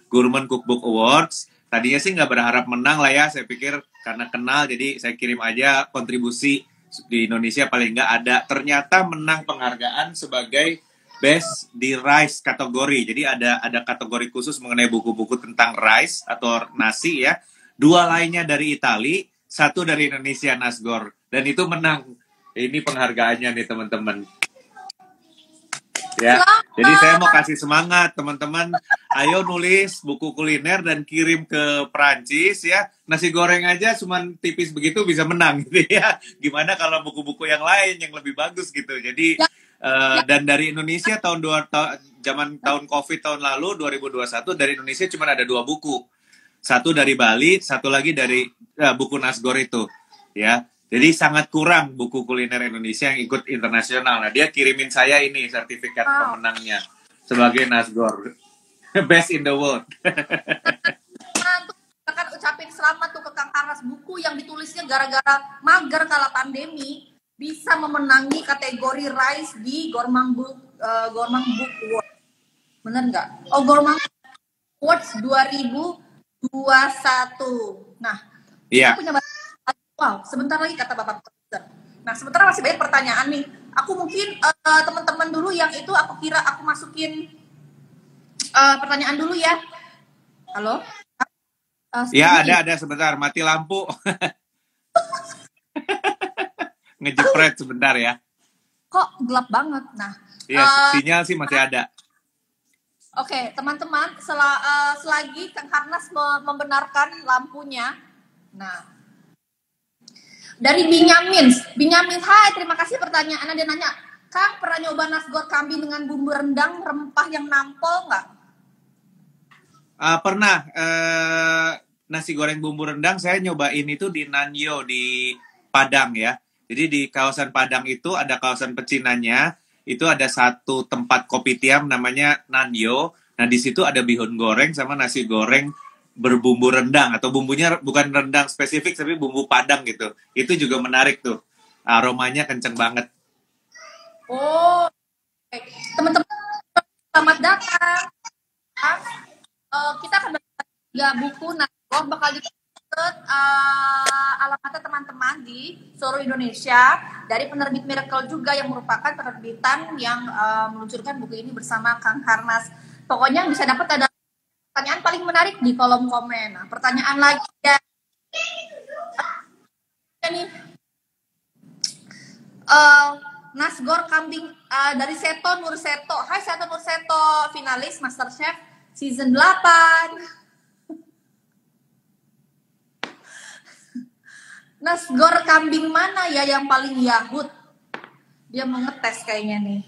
Gourmet Cookbook Awards. Tadinya sih nggak berharap menang lah ya. Saya pikir karena kenal, jadi saya kirim aja kontribusi di Indonesia paling nggak ada. Ternyata menang penghargaan sebagai Best di rice kategori. Jadi ada kategori khusus mengenai buku-buku tentang rice atau nasi ya. 2 lainnya dari Itali, 1 dari Indonesia, Nasgor. Dan itu menang. Ini penghargaannya nih teman-teman. Ya. Jadi saya mau kasih semangat teman-teman. Ayo nulis buku kuliner dan kirim ke Perancis ya. Nasi goreng aja cuman tipis begitu bisa menang gitu ya. Gimana kalau buku-buku yang lain yang lebih bagus gitu. Jadi dan dari Indonesia zaman tahun COVID tahun lalu 2021 dari Indonesia cuma ada 2 buku. 1 dari Bali, 1 lagi dari buku Nasgor itu, ya. Jadi sangat kurang buku kuliner Indonesia yang ikut internasional. Nah, dia kirimin saya ini sertifikat pemenangnya sebagai Nasgor best in the world. Akan ucapin selamat tuh ke Kang Harnas, buku yang ditulisnya gara-gara mager kala pandemi bisa memenangi kategori rice di Gourmet Book Award. Bener nggak? Oh, Gourmet Awards 2021. Nah, Iya. kita punya wow, sebentar lagi kata Bapak Produser. Nah, sementara masih banyak pertanyaan nih. Aku mungkin teman-teman dulu yang itu aku kira aku masukin pertanyaan dulu ya. Halo? Ya, ada sebentar, mati lampu. Ngejepret sebentar ya. Kok gelap banget. Nah, iya, sinyal sih masih ada. Oke, teman-teman, selagi Kang Harnas membenarkan lampunya. Nah, dari Binyamin, hai, terima kasih pertanyaannya. Dia nanya, Kang pernah nyoba nasgor kambing dengan bumbu rendang rempah yang nampol nggak? Pernah. Nasi goreng bumbu rendang saya nyobain itu di Nanyo di Padang ya. Jadi di kawasan Padang itu ada kawasan pecinannya, itu ada satu tempat kopitiam namanya Nanyo. Nah di situ ada bihun goreng sama nasi goreng berbumbu rendang atau bumbunya bukan rendang spesifik tapi bumbu Padang gitu. Itu juga menarik tuh, aromanya kenceng banget. Oh, teman-teman selamat datang. Kita akan baca 3 buku nasgor bakal alamatnya teman-teman di seluruh Indonesia dari penerbit Miracle juga yang merupakan penerbitan yang meluncurkan buku ini bersama Kang Harnas. Pokoknya yang bisa dapat ada pertanyaan paling menarik di kolom komen. Nah, pertanyaan lagi ya nih. Nasgor kambing dari Seto Nurseto. Hai Seto Nurseto, finalis MasterChef season 8. Nasgor kambing mana ya yang paling Yahud? Dia mau ngetes kayaknya nih.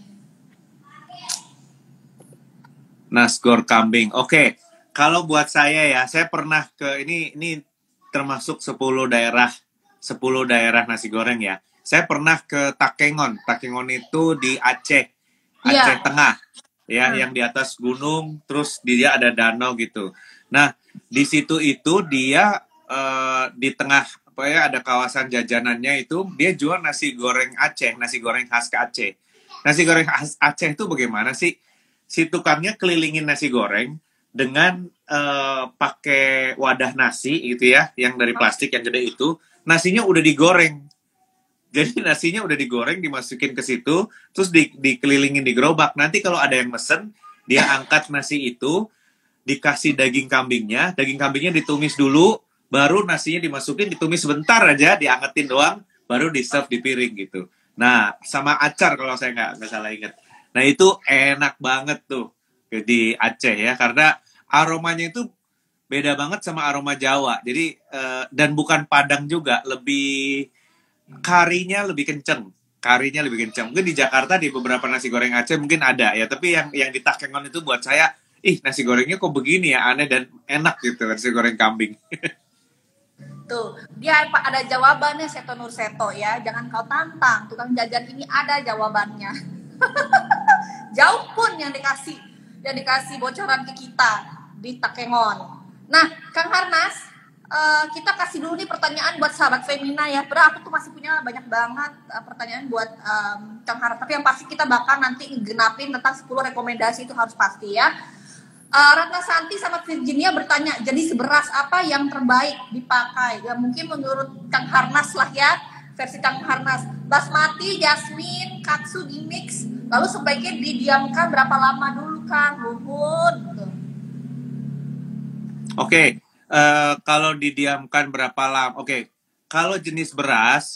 Nasgor kambing. Oke. Kalau buat saya ya, saya pernah ke ini termasuk 10 daerah nasi goreng ya. Saya pernah ke Takengon. Takengon itu di Aceh. Aceh Tengah. Ya, yang di atas gunung, terus dia ada danau gitu. Nah, di situ itu dia di tengah apa ya, ada kawasan jajanannya itu dia jual nasi goreng Aceh, nasi goreng khas Aceh. Nasi goreng khas Aceh itu bagaimana sih? Si tukangnya kelilingin nasi goreng dengan pakai wadah nasi gitu ya, yang dari plastik yang gede itu, nasinya udah digoreng. Jadi nasinya udah digoreng, dimasukin ke situ, terus dikelilingin di gerobak. Nanti kalau ada yang mesen, dia angkat nasi itu, dikasih daging kambingnya ditumis dulu, baru nasinya dimasukin, ditumis sebentar aja, diangetin doang, baru di-serve di piring gitu. Nah, sama acar kalau saya nggak salah ingat. Nah, itu enak banget tuh di Aceh ya, karena aromanya itu beda banget sama aroma Jawa. Jadi, dan bukan Padang juga, karinya lebih kenceng. Mungkin di Jakarta di beberapa nasi goreng Aceh mungkin ada ya, tapi yang di Takengon itu buat saya, nasi gorengnya kok begini ya, aneh dan enak gitu, nasi goreng kambing. Tuh, dia ada jawabannya Seto Nurseto ya. Jangan kau tantang, tukang jajan ini ada jawabannya. Jauh pun yang dikasih bocoran ke kita di Takengon. Nah, Kang Harnas, kita kasih dulu nih pertanyaan buat sahabat Femina ya. Aku tuh masih punya banyak banget pertanyaan buat Kang Harnas. Tapi yang pasti kita bakal nanti genapin tentang 10 rekomendasi, itu harus pasti ya. Ratna Santi sama Virginia bertanya, jadi seberas apa yang terbaik dipakai? Ya mungkin menurut Kang Harnas lah ya, versi Kang Harnas. Basmati, Jasmine, Katsu dimix, lalu sebaiknya didiamkan berapa lama dulu Kang Luhut? Oke. Kalau didiamkan berapa lama? Oke. Kalau jenis beras,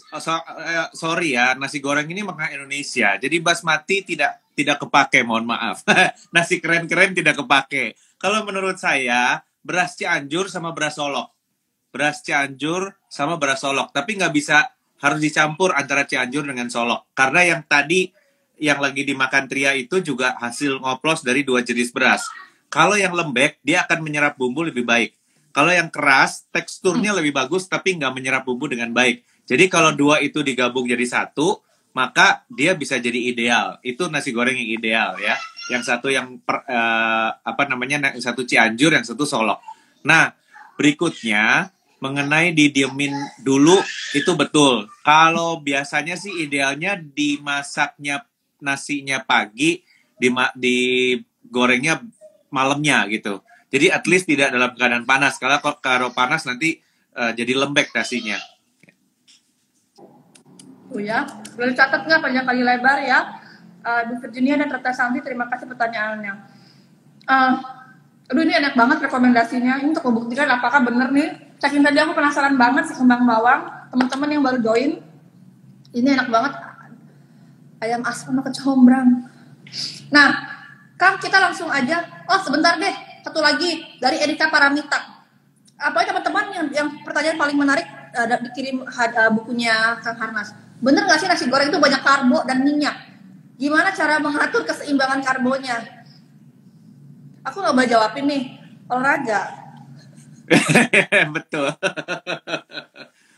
sorry ya, nasi goreng ini makanan Indonesia. Jadi basmati tidak kepake, mohon maaf. Nasi keren-keren tidak kepake. Kalau menurut saya, beras Cianjur sama beras Solok. Tapi nggak bisa, harus dicampur antara Cianjur dengan Solok. Karena yang tadi, yang lagi dimakan Tria itu juga hasil ngoplos dari 2 jenis beras. Kalau yang lembek, dia akan menyerap bumbu lebih baik. Kalau yang keras, teksturnya lebih bagus, tapi nggak menyerap bumbu dengan baik. Jadi kalau 2 itu digabung jadi 1, maka dia bisa jadi ideal. Itu nasi goreng yang ideal ya. Yang satu yang yang satu Cianjur, yang satu Solok. Nah, berikutnya mengenai didiemin dulu, itu betul. Kalau biasanya sih idealnya dimasaknya nasinya pagi, digorengnya malamnya gitu. Jadi at least tidak dalam keadaan panas. Kalau panas nanti jadi lembek nasinya. Oh ya, boleh catat nggak panjang kali lebar ya? Bu Virginia dan Ratna Santi, terima kasih pertanyaannya. Aduh ini enak banget rekomendasinya. Ini untuk membuktikan apakah bener nih. Saking tadi aku penasaran banget si kembang bawang. Teman-teman yang baru join, ini enak banget. Ayam asam sama kecombrang. Nah, Kang kita langsung aja. Oh sebentar deh. Satu lagi dari Erika Paramita. Apa teman-teman yang pertanyaan paling menarik dikirim bukunya Kang Harnas. Bener nggak sih nasi goreng itu banyak karbo dan minyak? Gimana cara mengatur keseimbangan karbonya? Aku nggak boleh jawabin nih. Olahraga. Betul.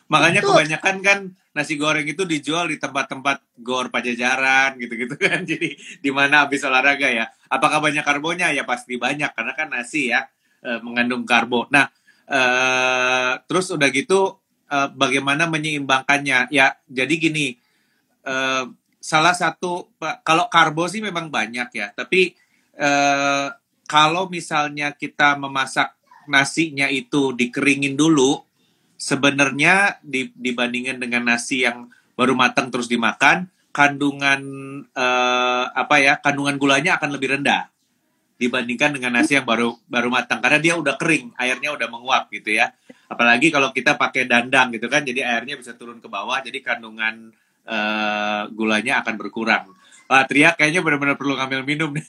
Makanya kebanyakan kan nasi goreng itu dijual di tempat-tempat Gor Pajajaran gitu-gitu kan. Jadi di mana habis olahraga ya. Apakah banyak karbonya? Ya pasti banyak karena kan nasi ya mengandung karbo. Nah, terus udah gitu bagaimana menyeimbangkannya? Ya jadi gini, salah satu, kalau karbo sih memang banyak ya. Tapi kalau misalnya kita memasak nasinya itu dikeringin dulu, sebenarnya dibandingkan dengan nasi yang baru matang terus dimakan, kandungan kandungan gulanya akan lebih rendah dibandingkan dengan nasi yang baru matang, karena dia udah kering, airnya udah menguap gitu ya. Apalagi kalau kita pakai dandang gitu kan, jadi airnya bisa turun ke bawah, jadi kandungan gulanya akan berkurang. Wah, Tria kayaknya benar-benar perlu ngambil minum nih.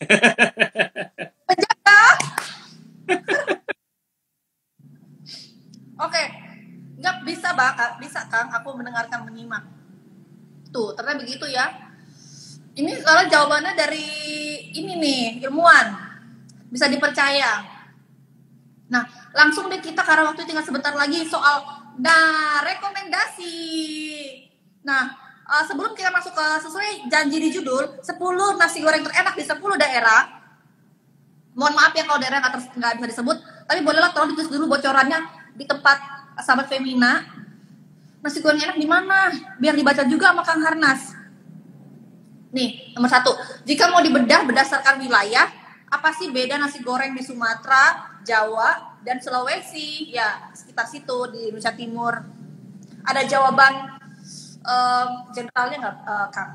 Oke, nggak bisa Bang, bisa Kang, aku mendengarkan menyimak. Tuh, ternyata begitu ya. Ini kalau jawabannya dari ini nih, ilmuwan. Bisa dipercaya. Nah, langsung deh kita karena waktu tinggal sebentar lagi soal rekomendasi. Nah, sebelum kita masuk ke sesuai janji di judul, 10 nasi goreng terenak di 10 daerah. Mohon maaf ya kalau daerah nggak bisa disebut, tapi bolehlah tolong ditulis dulu bocorannya di tempat sahabat Femina. Nasi goreng enak di mana? Biar dibaca juga sama Kang Harnas. Nih, nomor 1. Jika mau dibedah berdasarkan wilayah, apa sih beda nasi goreng di Sumatera, Jawa, dan Sulawesi? Ya, sekitar situ di Indonesia Timur. Ada jawaban generalnya nggak, Kang?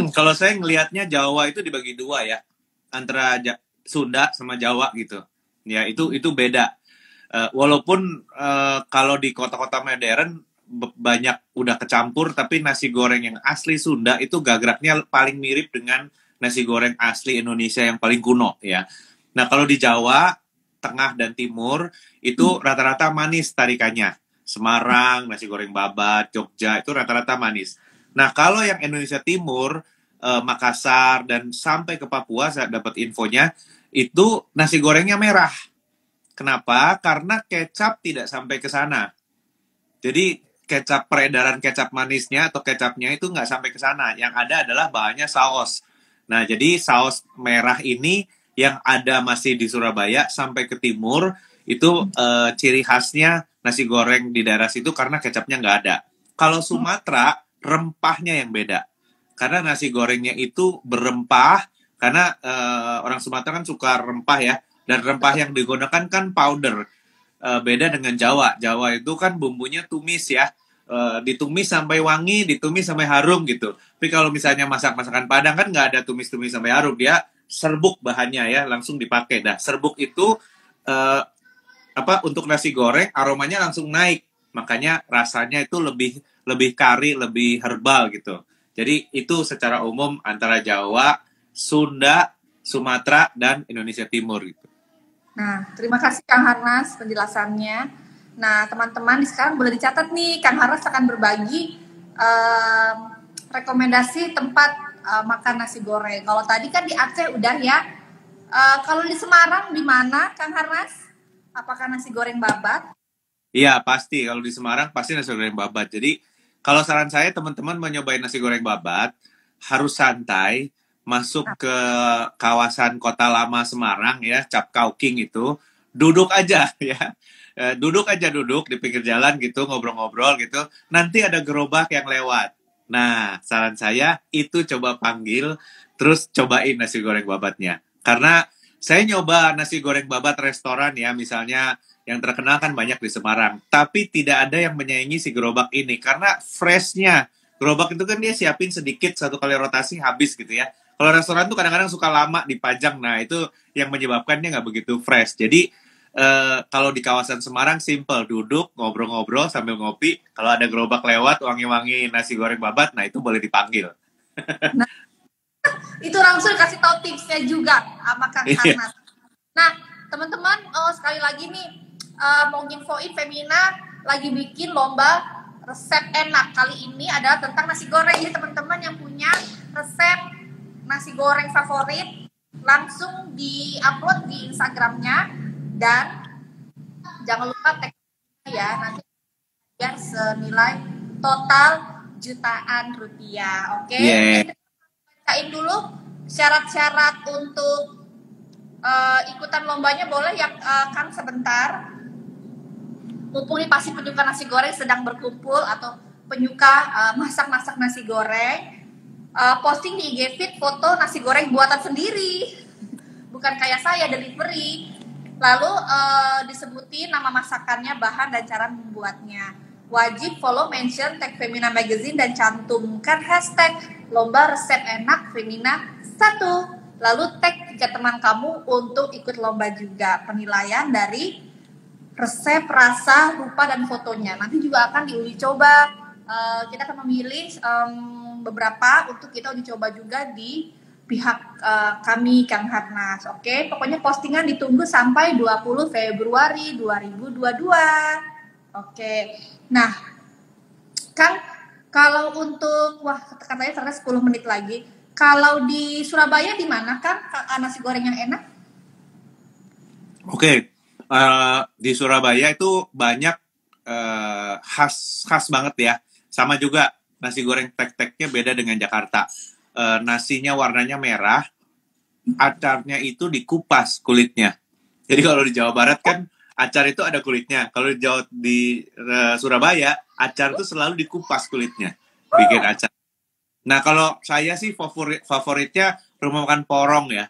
Kalau saya ngelihatnya Jawa itu dibagi dua ya, antara Sunda sama Jawa gitu. Ya, itu beda. Walaupun kalau di kota-kota modern banyak udah kecampur, tapi nasi goreng yang asli Sunda itu gagraknya paling mirip dengan nasi goreng asli Indonesia yang paling kuno ya. Nah, kalau di Jawa Tengah dan Timur itu rata-rata manis tarikannya. Semarang, nasi goreng babat, Jogja itu rata-rata manis. Nah, kalau yang Indonesia Timur, Makassar dan sampai ke Papua, saya dapat infonya itu nasi gorengnya merah. Kenapa? Karena kecap tidak sampai ke sana. Jadi peredaran kecap manisnya atau kecapnya itu nggak sampai ke sana. Yang ada adalah bahannya saus. Nah, jadi saus merah ini yang ada masih di Surabaya sampai ke timur, itu ciri khasnya nasi goreng di daerah situ karena kecapnya nggak ada. Kalau Sumatera, rempahnya yang beda. Karena nasi gorengnya itu berempah, karena orang Sumatera kan suka rempah ya, dan rempah yang digunakan kan powder. Beda dengan Jawa. Jawa itu kan bumbunya tumis ya. Ditumis sampai wangi, ditumis sampai harum gitu. Tapi kalau misalnya masakan Padang kan nggak ada tumis-tumis sampai harum. Dia serbuk bahannya ya, langsung dipakai. Nah, serbuk itu untuk nasi goreng aromanya langsung naik. Makanya rasanya itu lebih kari, lebih herbal gitu. Jadi itu secara umum antara Jawa, Sunda, Sumatera, dan Indonesia Timur gitu. Nah, terima kasih Kang Harnas penjelasannya. Nah, teman-teman sekarang boleh dicatat nih, Kang Harnas akan berbagi rekomendasi tempat makan nasi goreng. Kalau tadi kan di Aceh udah ya. Kalau di Semarang di mana, Kang Harnas? Apakah nasi goreng babat? Iya, pasti. Kalau di Semarang pasti nasi goreng babat. Jadi, kalau saran saya teman-teman mau nyobain nasi goreng babat, harus santai, masuk ke kawasan Kota Lama Semarang ya, Cap Kauking itu, duduk aja ya. Duduk di pinggir jalan gitu, ngobrol-ngobrol gitu. Nanti ada gerobak yang lewat. Nah, saran saya itu coba panggil, terus cobain nasi goreng babatnya. Karena saya nyoba nasi goreng babat restoran ya, misalnya yang terkenal kan banyak di Semarang. Tapi tidak ada yang menyaingi si gerobak ini. Karena freshnya, gerobak itu kan dia siapin sedikit, satu kali rotasi habis gitu ya. Kalau restoran tuh kadang-kadang suka lama dipajang. Nah, itu yang menyebabkannya nggak begitu fresh. Jadi, kalau di kawasan Semarang, simple. Duduk, ngobrol-ngobrol sambil ngopi. Kalau ada gerobak lewat, wangi-wangi nasi goreng babat, nah itu boleh dipanggil. Nah, itu langsung kasih tahu tipsnya juga sama Kang Harnas. Nah, teman-teman, sekali lagi nih, mau nginfoin Femina lagi bikin lomba resep enak. Kali ini adalah tentang nasi goreng. Jadi teman-teman yang punya resep nasi goreng favorit langsung di-upload di Instagramnya, dan jangan lupa tag ya, nanti biar senilai total jutaan rupiah. Oke? Bacain dulu syarat-syarat untuk ikutan lombanya. Boleh ya Kang sebentar? Mumpung nih pasti penyuka nasi goreng sedang berkumpul atau penyuka masak-masak nasi goreng, posting di IG feed foto nasi goreng buatan sendiri, bukan kayak saya delivery. Lalu disebutin nama masakannya, bahan dan cara membuatnya. Wajib follow, mention, tag Femina Magazine dan cantumkan hashtag lomba resep enak Femina 1. Lalu tag 3 teman kamu untuk ikut lomba juga. Penilaian dari resep, rasa, rupa, dan fotonya. Nanti juga akan diuji coba. Kita akan memilih beberapa untuk kita uji coba juga di pihak kami Kang Harnas. Oke, pokoknya postingan ditunggu sampai 20 Februari 2022. Oke. Nah, Kang, kalau untuk katanya ternyata 10 menit lagi. Kalau di Surabaya di mana Kang nasi goreng yang enak? Oke. Di Surabaya itu banyak khas banget ya. Sama juga nasi goreng tek-teknya beda dengan Jakarta. Nasinya warnanya merah, acarnya itu dikupas kulitnya. Jadi kalau di Jawa Barat kan acar itu ada kulitnya. Kalau di Surabaya, acar itu selalu dikupas kulitnya, bikin acar. Nah kalau saya sih favoritnya rumah makan Porong ya.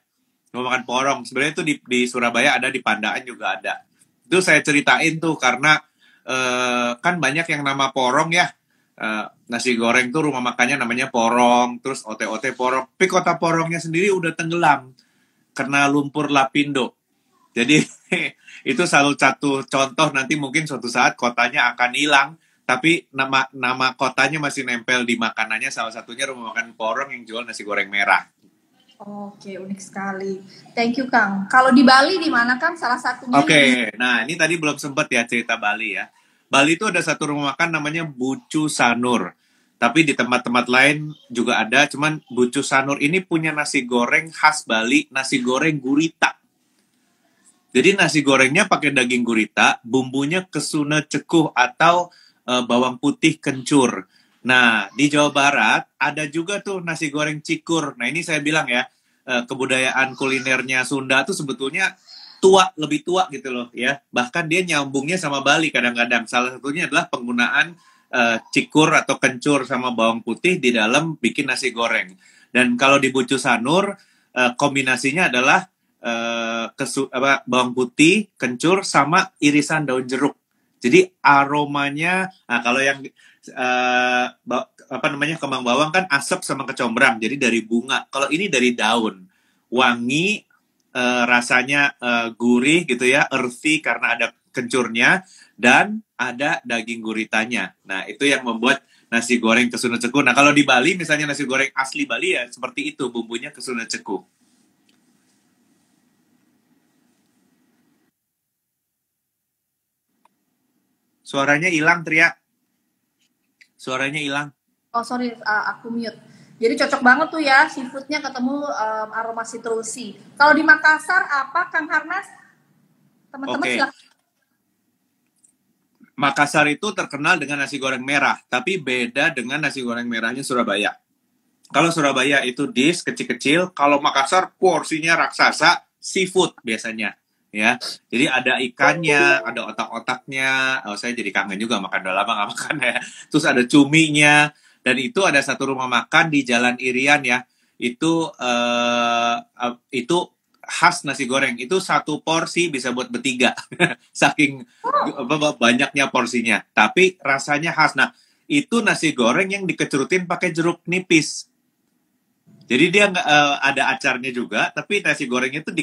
Rumah makan Porong. Sebenarnya itu di Surabaya ada, di Pandaan juga ada. Itu saya ceritain tuh karena kan banyak yang nama Porong ya. Nasi goreng tuh rumah makannya namanya Porong, terus OT-OT Porong. Tapi kota Porongnya sendiri udah tenggelam karena lumpur lapindo. Jadi itu salah satu contoh, nanti mungkin suatu saat kotanya akan hilang, tapi nama kotanya masih nempel di makanannya. Salah satunya rumah makan Porong yang jual nasi goreng merah. Oke, unik sekali. Thank you Kang. Kalau di Bali di mana Kang? Salah satunya. Oke, nah ini tadi belum sempat ya cerita Bali ya. Bali itu ada satu rumah makan namanya Bucu Sanur. Tapi di tempat-tempat lain juga ada, cuman Bucu Sanur ini punya nasi goreng khas Bali, nasi goreng gurita. Jadi nasi gorengnya pakai daging gurita, bumbunya kesuna cekuh atau bawang putih kencur. Nah, di Jawa Barat ada juga tuh nasi goreng cikur. Nah, ini saya bilang ya, kebudayaan kulinernya Sunda tuh sebetulnya lebih tua gitu loh ya. Bahkan dia nyambungnya sama Bali kadang-kadang. Salah satunya adalah penggunaan cikur atau kencur sama bawang putih di dalam bikin nasi goreng. Dan kalau di Bucu Sanur kombinasinya adalah bawang putih, kencur sama irisan daun jeruk. Jadi aromanya, nah kalau yang kembang bawang kan asap sama kecombrang, jadi dari bunga. Kalau ini dari daun, wangi. Rasanya gurih gitu ya, earthy karena ada kencurnya, dan ada daging guritanya. Nah, itu yang membuat nasi goreng kesuna cekuh. Nah, kalau di Bali misalnya nasi goreng asli Bali ya seperti itu, bumbunya kesuna cekuh. Suaranya hilang, Tria. Suaranya hilang. Oh, sorry, aku mute. Jadi cocok banget tuh ya, seafoodnya ketemu aroma citrusi. Kalau di Makassar apa, Kang Harnas? Teman-teman silakan. Makassar itu terkenal dengan nasi goreng merah, tapi beda dengan nasi goreng merahnya Surabaya. Kalau Surabaya itu dish kecil-kecil, kalau Makassar porsinya raksasa, seafood biasanya. Ya, jadi ada ikannya, ada otak-otaknya. Oh, saya jadi kangen juga makan, udah lama nggak makan ya. Terus ada cuminya. Dan itu ada satu rumah makan di Jalan Irian ya, itu khas nasi goreng. Itu satu porsi bisa buat bertiga, saking banyaknya porsinya. Tapi rasanya khas. Nah, itu nasi goreng yang dikecurutin pakai jeruk nipis. Jadi dia nggak ada acarnya juga, tapi nasi gorengnya itu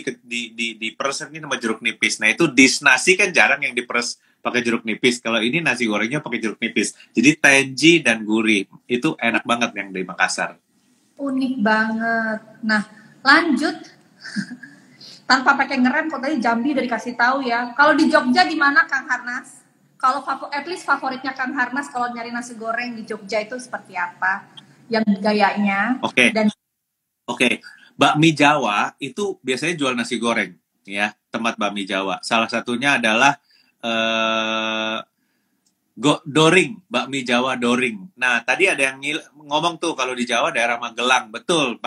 diperesin sama jeruk nipis. Nah itu dish nasi kan jarang yang diperes pakai jeruk nipis. Kalau ini nasi gorengnya pakai jeruk nipis. Jadi tangy dan gurih. Itu enak banget yang di Makassar. Unik banget. Nah, lanjut. Tanpa pakai ngerem, kok tadi Jambi udah dikasih tahu ya. Kalau di Jogja di mana Kang Harnas? Kalau at least favoritnya Kang Harnas kalau nyari nasi goreng di Jogja itu seperti apa? Yang gayanya. Oke. Oke. Bakmi Jawa itu biasanya jual nasi goreng ya, tempat bakmi Jawa. Salah satunya adalah Doring, bakmi Jawa Doring. Nah, tadi ada yang ngomong tuh kalau di Jawa daerah Magelang, betul.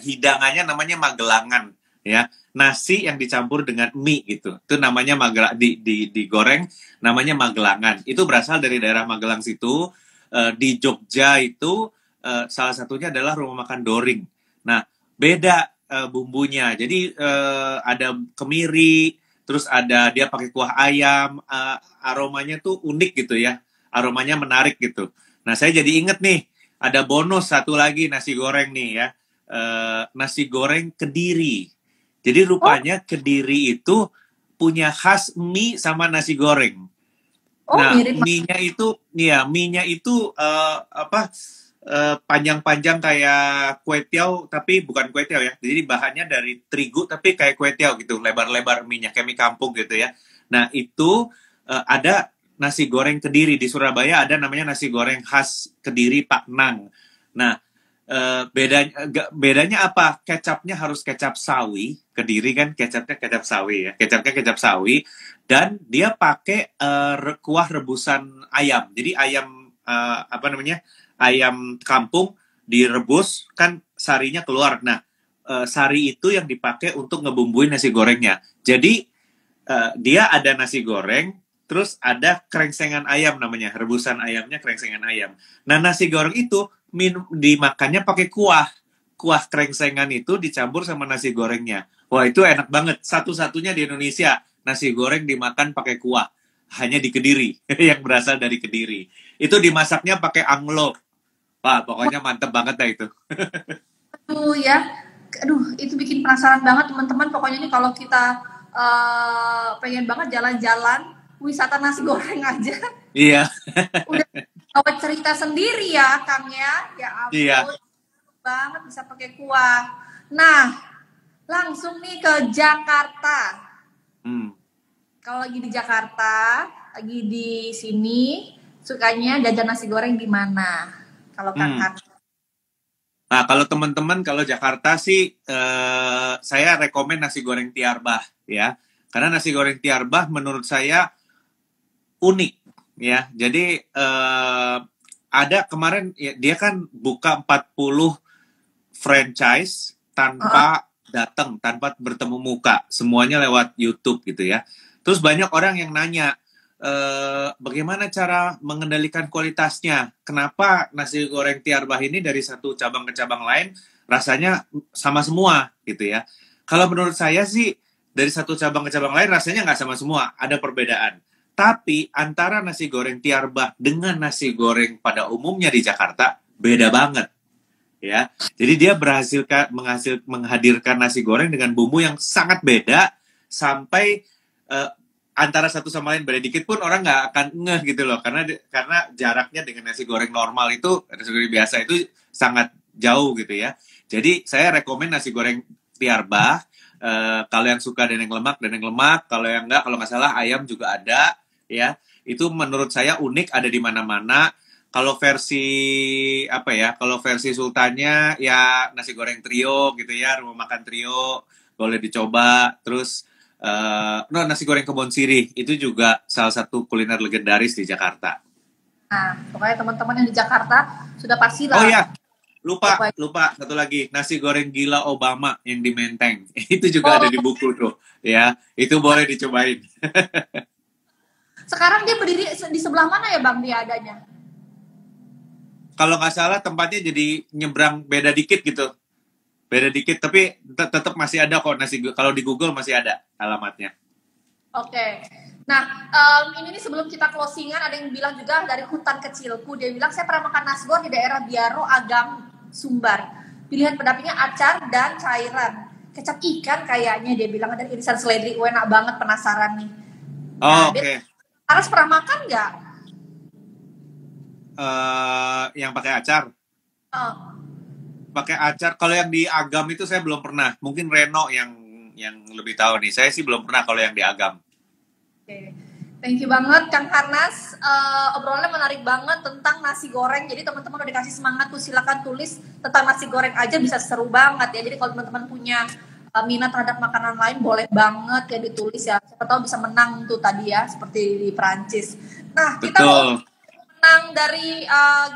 Hidangannya namanya Magelangan, ya. Nasi yang dicampur dengan mie gitu. Itu namanya digoreng, namanya Magelangan. Itu berasal dari daerah Magelang situ. Di Jogja itu salah satunya adalah rumah makan Doring. Nah, beda bumbunya. Jadi ada kemiri, terus ada dia pakai kuah ayam, aromanya tuh unik gitu ya. Aromanya menarik gitu. Nah, saya jadi inget nih, ada bonus satu lagi nasi goreng nih ya. Nasi goreng Kediri. Jadi Oh, rupanya Kediri itu punya khas mie sama nasi goreng. oh Nah, mirip. mie-nya itu apa panjang-panjang kayak kue tiaw tapi bukan kue tiaw ya. Jadi bahannya dari terigu tapi kayak kue tiaw gitu, lebar-lebar mie-nya kayak mie kampung gitu ya. Nah, itu ada nasi goreng Kediri di Surabaya ada namanya nasi goreng khas Kediri Pak Nang. Nah, bedanya apa? Kecapnya harus kecap sawi. Kediri kan kecapnya kecap sawi ya. Kecapnya kecap sawi dan dia pakai kuah rebusan ayam. Jadi ayam apa namanya? Ayam kampung direbus kan sarinya keluar. Nah, sari itu yang dipakai untuk ngebumbuin nasi gorengnya. Jadi dia ada nasi goreng, terus ada krengsengan ayam namanya, rebusan ayamnya krengsengan ayam. Nah, nasi goreng itu dimakannya pakai kuah. Kuah krengsengan itu dicampur sama nasi gorengnya. Wah, itu enak banget. Satu-satunya di Indonesia nasi goreng dimakan pakai kuah. Hanya di Kediri, yang berasal dari Kediri. Itu dimasaknya pakai anglo. Wah, pokoknya mantep banget dah itu. Waduh ya, aduh itu bikin penasaran banget teman-teman. Pokoknya ini kalau kita pengen banget jalan-jalan wisata nasi goreng aja, Iya, udah bawa cerita sendiri ya Kang ya. Ya iya. ampun, banget bisa pakai kuah. Nah, langsung nih ke Jakarta. Hmm. Kalau lagi di Jakarta, lagi di sini, sukanya jajan nasi goreng di mana? Kalau Hmm. kakak. Nah, kalau teman-teman, kalau Jakarta sih, saya rekomen nasi goreng Tiarbah, ya. Karena nasi goreng Tiarbah menurut saya unik, ya. Jadi, ada kemarin, ya, dia kan buka 40 franchise tanpa datang, tanpa bertemu muka. Semuanya lewat YouTube gitu ya. Terus banyak orang yang nanya, bagaimana cara mengendalikan kualitasnya? Kenapa nasi goreng Tiarbah ini dari satu cabang ke cabang lain rasanya sama semua gitu ya? Kalau menurut saya sih dari satu cabang ke cabang lain rasanya nggak sama semua, ada perbedaan. Tapi antara nasi goreng Tiarbah dengan nasi goreng pada umumnya di Jakarta beda banget ya. Jadi dia menghadirkan nasi goreng dengan bumbu yang sangat beda sampai uh, antara satu sama lain beda dikit pun orang nggak akan ngeh gitu loh karena jaraknya dengan nasi goreng normal itu nasi goreng biasa itu sangat jauh gitu ya. Jadi saya rekomen nasi goreng Tiarbah. Kalau yang suka dendeng lemak. Kalau yang enggak, kalau nggak salah ayam juga ada ya. Itu menurut saya unik ada di mana-mana. Kalau versi apa ya? Kalau versi sultannya ya nasi goreng trio gitu ya, rumah makan trio boleh dicoba. Terus no nasi goreng Kebon Sirih itu juga salah satu kuliner legendaris di Jakarta. Nah, pokoknya teman-teman yang di Jakarta sudah Oh pastilah. ya, lupa Coba. lupa satu lagi nasi goreng gila Obama yang di Menteng. Itu juga ada Oh, di buku tuh ya. Itu boleh dicobain. sekarang dia berdiri di sebelah mana ya Bang dia adanya? Kalau nggak salah tempatnya jadi nyebrang beda dikit gitu. Beda dikit tapi tetap masih ada kok nasi kalau di Google masih ada alamatnya. Oke. Nah, ini nih sebelum kita closingan ada yang bilang juga dari hutan kecilku. Dia bilang saya pernah makan nasgor di daerah Biaro, Agam, Sumbar. Pilihan pendampingnya acar dan cairan. Kecap ikan kayaknya dia bilang ada irisan seledri. Enak banget penasaran nih. Nah, Oh, dia oke. harus pernah makan nggak? Yang pakai acar. Oh, Pakai acar. Kalau yang di Agam itu saya belum pernah. Mungkin Reno yang lebih tahu nih. Saya sih belum pernah kalau yang di Agam. oke. Thank you banget Kang Harnas. Obrolannya menarik banget tentang nasi goreng. Jadi teman-teman udah dikasih semangat tuh silakan tulis tentang nasi goreng aja bisa seru banget ya. Jadi kalau teman-teman punya minat terhadap makanan lain boleh banget ya ditulis ya. Siapa tahu bisa menang tuh tadi ya seperti di Prancis. Nah, kita mau Betul. menang dari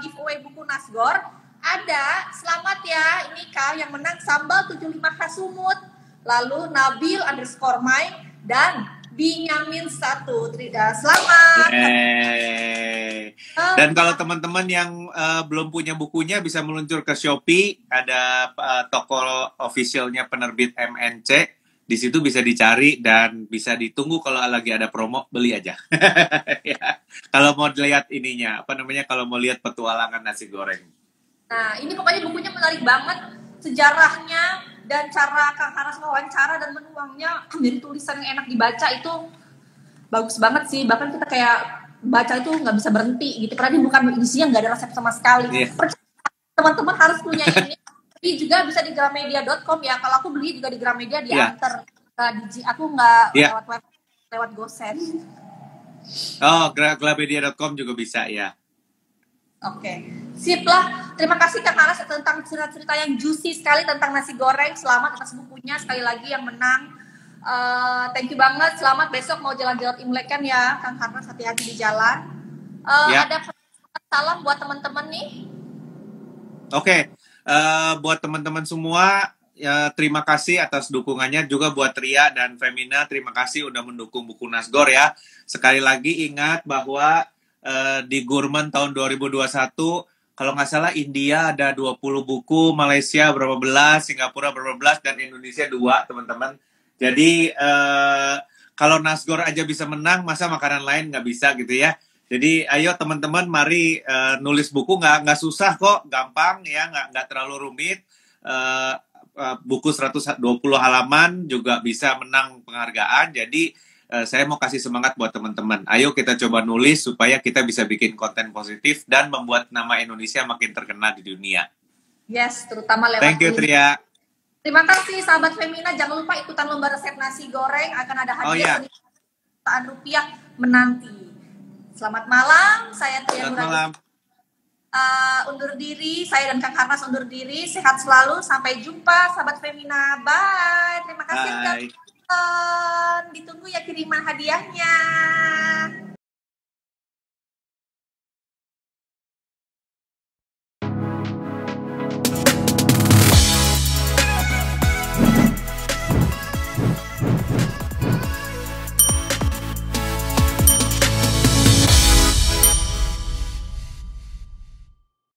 giveaway buku Nasgor. Ada, selamat ya. Ini Kak yang menang sambal 75 khas Sumut. Lalu Nabil underscore Mai dan Binyamin 1. Selamat. Yeay. Dan kalau teman-teman yang belum punya bukunya bisa meluncur ke Shopee, ada toko officialnya penerbit MNC. Di situ bisa dicari dan bisa ditunggu kalau lagi ada promo, beli aja. Ya. Kalau mau lihat ininya, apa namanya? Kalau mau lihat petualangan nasi goreng. Nah, ini pokoknya bukunya menarik banget, sejarahnya dan cara Kang Haras wawancara dan menuangnya dari tulisan yang enak dibaca itu bagus banget sih. Bahkan kita kayak baca itu nggak bisa berhenti gitu, karena ini bukan isinya nggak ada resep sama sekali. Iya. Teman-teman harus punya ini. Tapi juga bisa di gramedia.com ya. Kalau aku beli juga di Gramedia diantar. Aku nggak lewat web, lewat GoSend. Oh, gramedia.com juga bisa ya. Oke, sip lah. Terima kasih Kak Haras tentang cerita-cerita yang juicy sekali tentang nasi goreng. Selamat atas bukunya sekali lagi yang menang. Thank you banget. Selamat besok mau jalan-jalan Imlek kan ya, Kang Haras, hati-hati di jalan. Ada salam buat teman-teman nih. Oke, buat teman-teman semua, ya, terima kasih atas dukungannya. Juga buat Ria dan Femina, terima kasih udah mendukung buku Nasgor ya. Sekali lagi ingat bahwa di Gurman tahun 2021, kalau nggak salah India ada 20 buku, Malaysia berapa belas, Singapura berapa belas, dan Indonesia 2, teman-teman. Jadi kalau Nasgor aja bisa menang, masa makanan lain nggak bisa gitu ya. Jadi ayo teman-teman, mari nulis buku nggak susah kok, gampang ya, nggak terlalu rumit. Buku 120 halaman juga bisa menang penghargaan. Jadi saya mau kasih semangat buat teman-teman. Ayo kita coba nulis supaya kita bisa bikin konten positif dan membuat nama Indonesia makin terkenal di dunia. Yes, terutama lewat. Thank you, Tria. Terima kasih sahabat Femina. Jangan lupa ikutan lomba resep nasi goreng. Akan ada hadiah jutaan rupiah menanti. Selamat malam. Saya Tria Nuragustina. Undur diri. Saya dan Kang Haras undur diri. Sehat selalu. Sampai jumpa sahabat Femina. Bye. Terima kasih. Ditunggu ya kiriman hadiahnya.